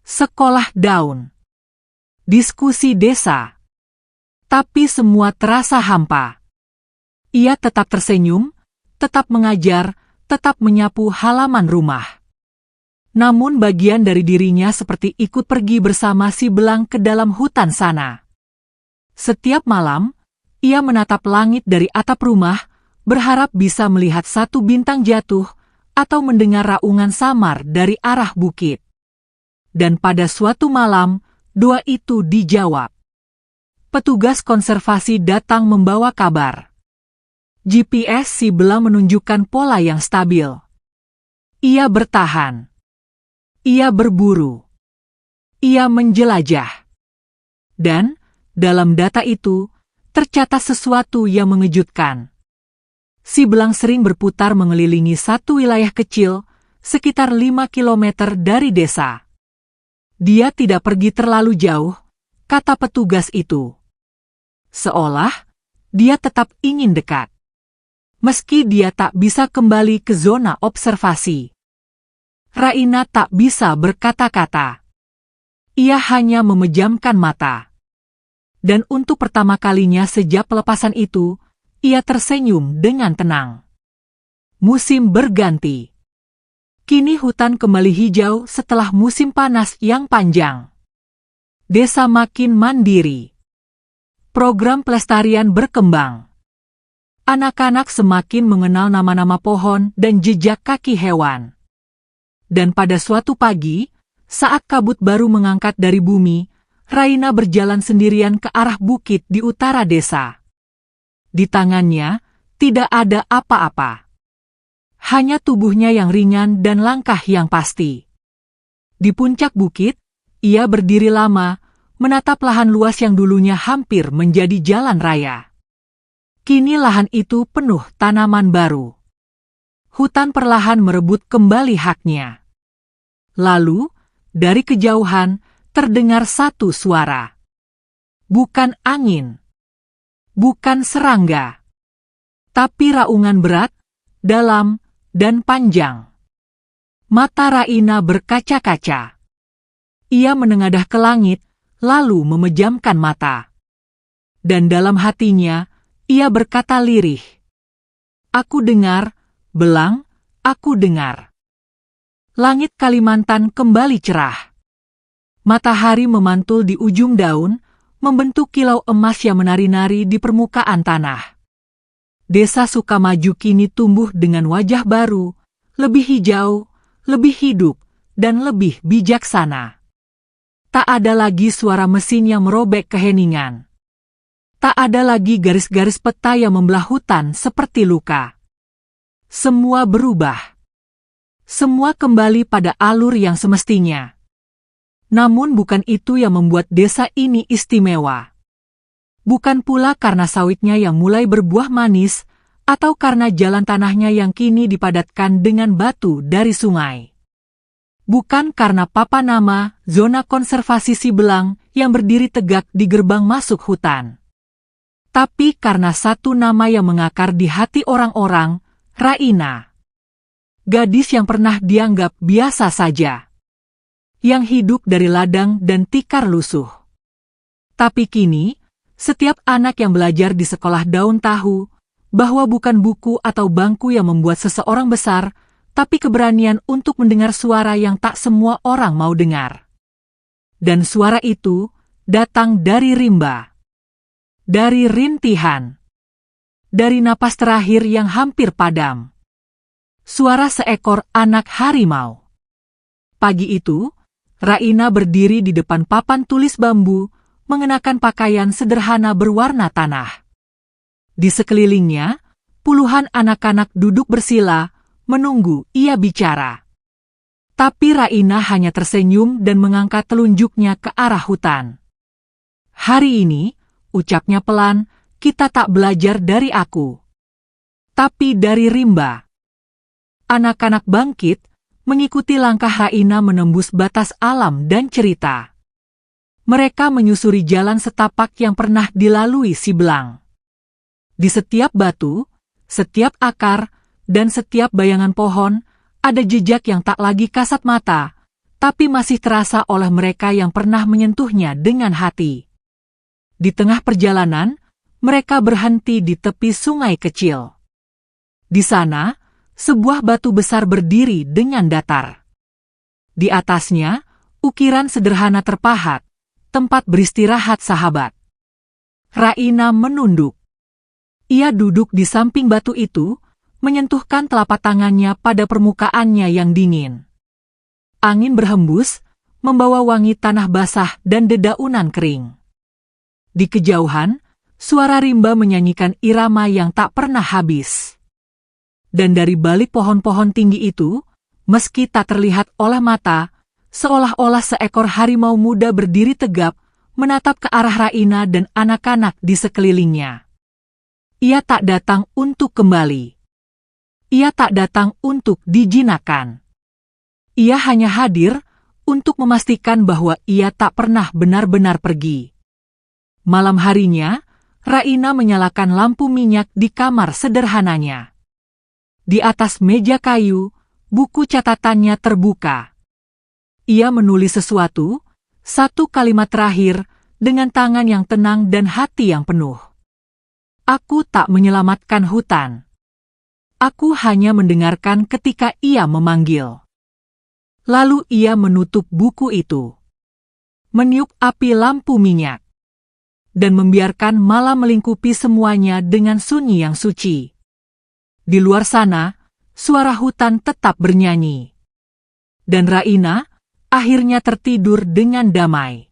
Sekolah daun. Diskusi desa. Tapi semua terasa hampa. Ia tetap tersenyum, tetap mengajar, tetap menyapu halaman rumah. Namun bagian dari dirinya seperti ikut pergi bersama si belang ke dalam hutan sana. Setiap malam, ia menatap langit dari atap rumah, berharap bisa melihat satu bintang jatuh atau mendengar raungan samar dari arah bukit. Dan pada suatu malam, doa itu dijawab. Petugas konservasi datang membawa kabar. GPS si belang menunjukkan pola yang stabil. Ia bertahan. Ia berburu. Ia menjelajah. Dan, dalam data itu, tercatat sesuatu yang mengejutkan. Si belang sering berputar mengelilingi satu wilayah kecil, sekitar 5 kilometer dari desa. Dia tidak pergi terlalu jauh, kata petugas itu. Seolah, dia tetap ingin dekat. Meski dia tak bisa kembali ke zona observasi. Raina tak bisa berkata-kata. Ia hanya memejamkan mata. Dan untuk pertama kalinya sejak pelepasan itu, ia tersenyum dengan tenang. Musim berganti. Kini hutan kembali hijau setelah musim panas yang panjang. Desa makin mandiri. Program pelestarian berkembang. Anak-anak semakin mengenal nama-nama pohon dan jejak kaki hewan. Dan pada suatu pagi, saat kabut baru mengangkat dari bumi, Raina berjalan sendirian ke arah bukit di utara desa. Di tangannya, tidak ada apa-apa. Hanya tubuhnya yang ringan dan langkah yang pasti. Di puncak bukit, ia berdiri lama, menatap lahan luas yang dulunya hampir menjadi jalan raya. Kini lahan itu penuh tanaman baru. Hutan perlahan merebut kembali haknya. Lalu, dari kejauhan, terdengar satu suara. Bukan angin. Bukan serangga. Tapi raungan berat, dalam, dan panjang. Mata Raina berkaca-kaca. Ia menengadah ke langit, lalu memejamkan mata. Dan dalam hatinya, ia berkata lirih. Aku dengar, belang, aku dengar. Langit Kalimantan kembali cerah. Matahari memantul di ujung daun, membentuk kilau emas yang menari-nari di permukaan tanah. Desa Sukamaju kini tumbuh dengan wajah baru, lebih hijau, lebih hidup, dan lebih bijaksana. Tak ada lagi suara mesin yang merobek keheningan. Tak ada lagi garis-garis peta yang membelah hutan seperti luka. Semua berubah. Semua kembali pada alur yang semestinya. Namun bukan itu yang membuat desa ini istimewa. Bukan pula karena sawitnya yang mulai berbuah manis, atau karena jalan tanahnya yang kini dipadatkan dengan batu dari sungai. Bukan karena papan nama zona konservasi Sibelang yang berdiri tegak di gerbang masuk hutan. Tapi karena satu nama yang mengakar di hati orang-orang, Raina. Gadis yang pernah dianggap biasa saja. Yang hidup dari ladang dan tikar lusuh. Tapi kini, setiap anak yang belajar di sekolah daun tahu bahwa bukan buku atau bangku yang membuat seseorang besar, tapi keberanian untuk mendengar suara yang tak semua orang mau dengar. Dan suara itu datang dari rimba. Dari rintihan. Dari napas terakhir yang hampir padam. Suara seekor anak harimau. Pagi itu, Raina berdiri di depan papan tulis bambu, mengenakan pakaian sederhana berwarna tanah. Di sekelilingnya, puluhan anak-anak duduk bersila, menunggu ia bicara. Tapi Raina hanya tersenyum dan mengangkat telunjuknya ke arah hutan. Hari ini, ucapnya pelan, kita tak belajar dari aku. Tapi dari rimba. Anak-anak bangkit, mengikuti langkah Raina menembus batas alam dan cerita. Mereka menyusuri jalan setapak yang pernah dilalui Sibelang. Di setiap batu, setiap akar, dan setiap bayangan pohon, ada jejak yang tak lagi kasat mata, tapi masih terasa oleh mereka yang pernah menyentuhnya dengan hati. Di tengah perjalanan, mereka berhenti di tepi sungai kecil. Di sana, sebuah batu besar berdiri dengan datar. Di atasnya, ukiran sederhana terpahat, tempat beristirahat sahabat. Raina menunduk. Ia duduk di samping batu itu, menyentuhkan telapak tangannya pada permukaannya yang dingin. Angin berhembus, membawa wangi tanah basah dan dedaunan kering. Di kejauhan, suara rimba menyanyikan irama yang tak pernah habis. Dan dari balik pohon-pohon tinggi itu, meski tak terlihat oleh mata, seolah-olah seekor harimau muda berdiri tegap, menatap ke arah Raina dan anak-anak di sekelilingnya. Ia tak datang untuk kembali. Ia tak datang untuk dijinakkan. Ia hanya hadir untuk memastikan bahwa ia tak pernah benar-benar pergi. Malam harinya, Raina menyalakan lampu minyak di kamar sederhananya. Di atas meja kayu, buku catatannya terbuka. Ia menulis sesuatu, satu kalimat terakhir, dengan tangan yang tenang dan hati yang penuh. Aku tak menyelamatkan hutan. Aku hanya mendengarkan ketika ia memanggil. Lalu ia menutup buku itu. Meniup api lampu minyak. Dan membiarkan malam melingkupi semuanya dengan sunyi yang suci. Di luar sana, suara hutan tetap bernyanyi. Dan Raina akhirnya tertidur dengan damai.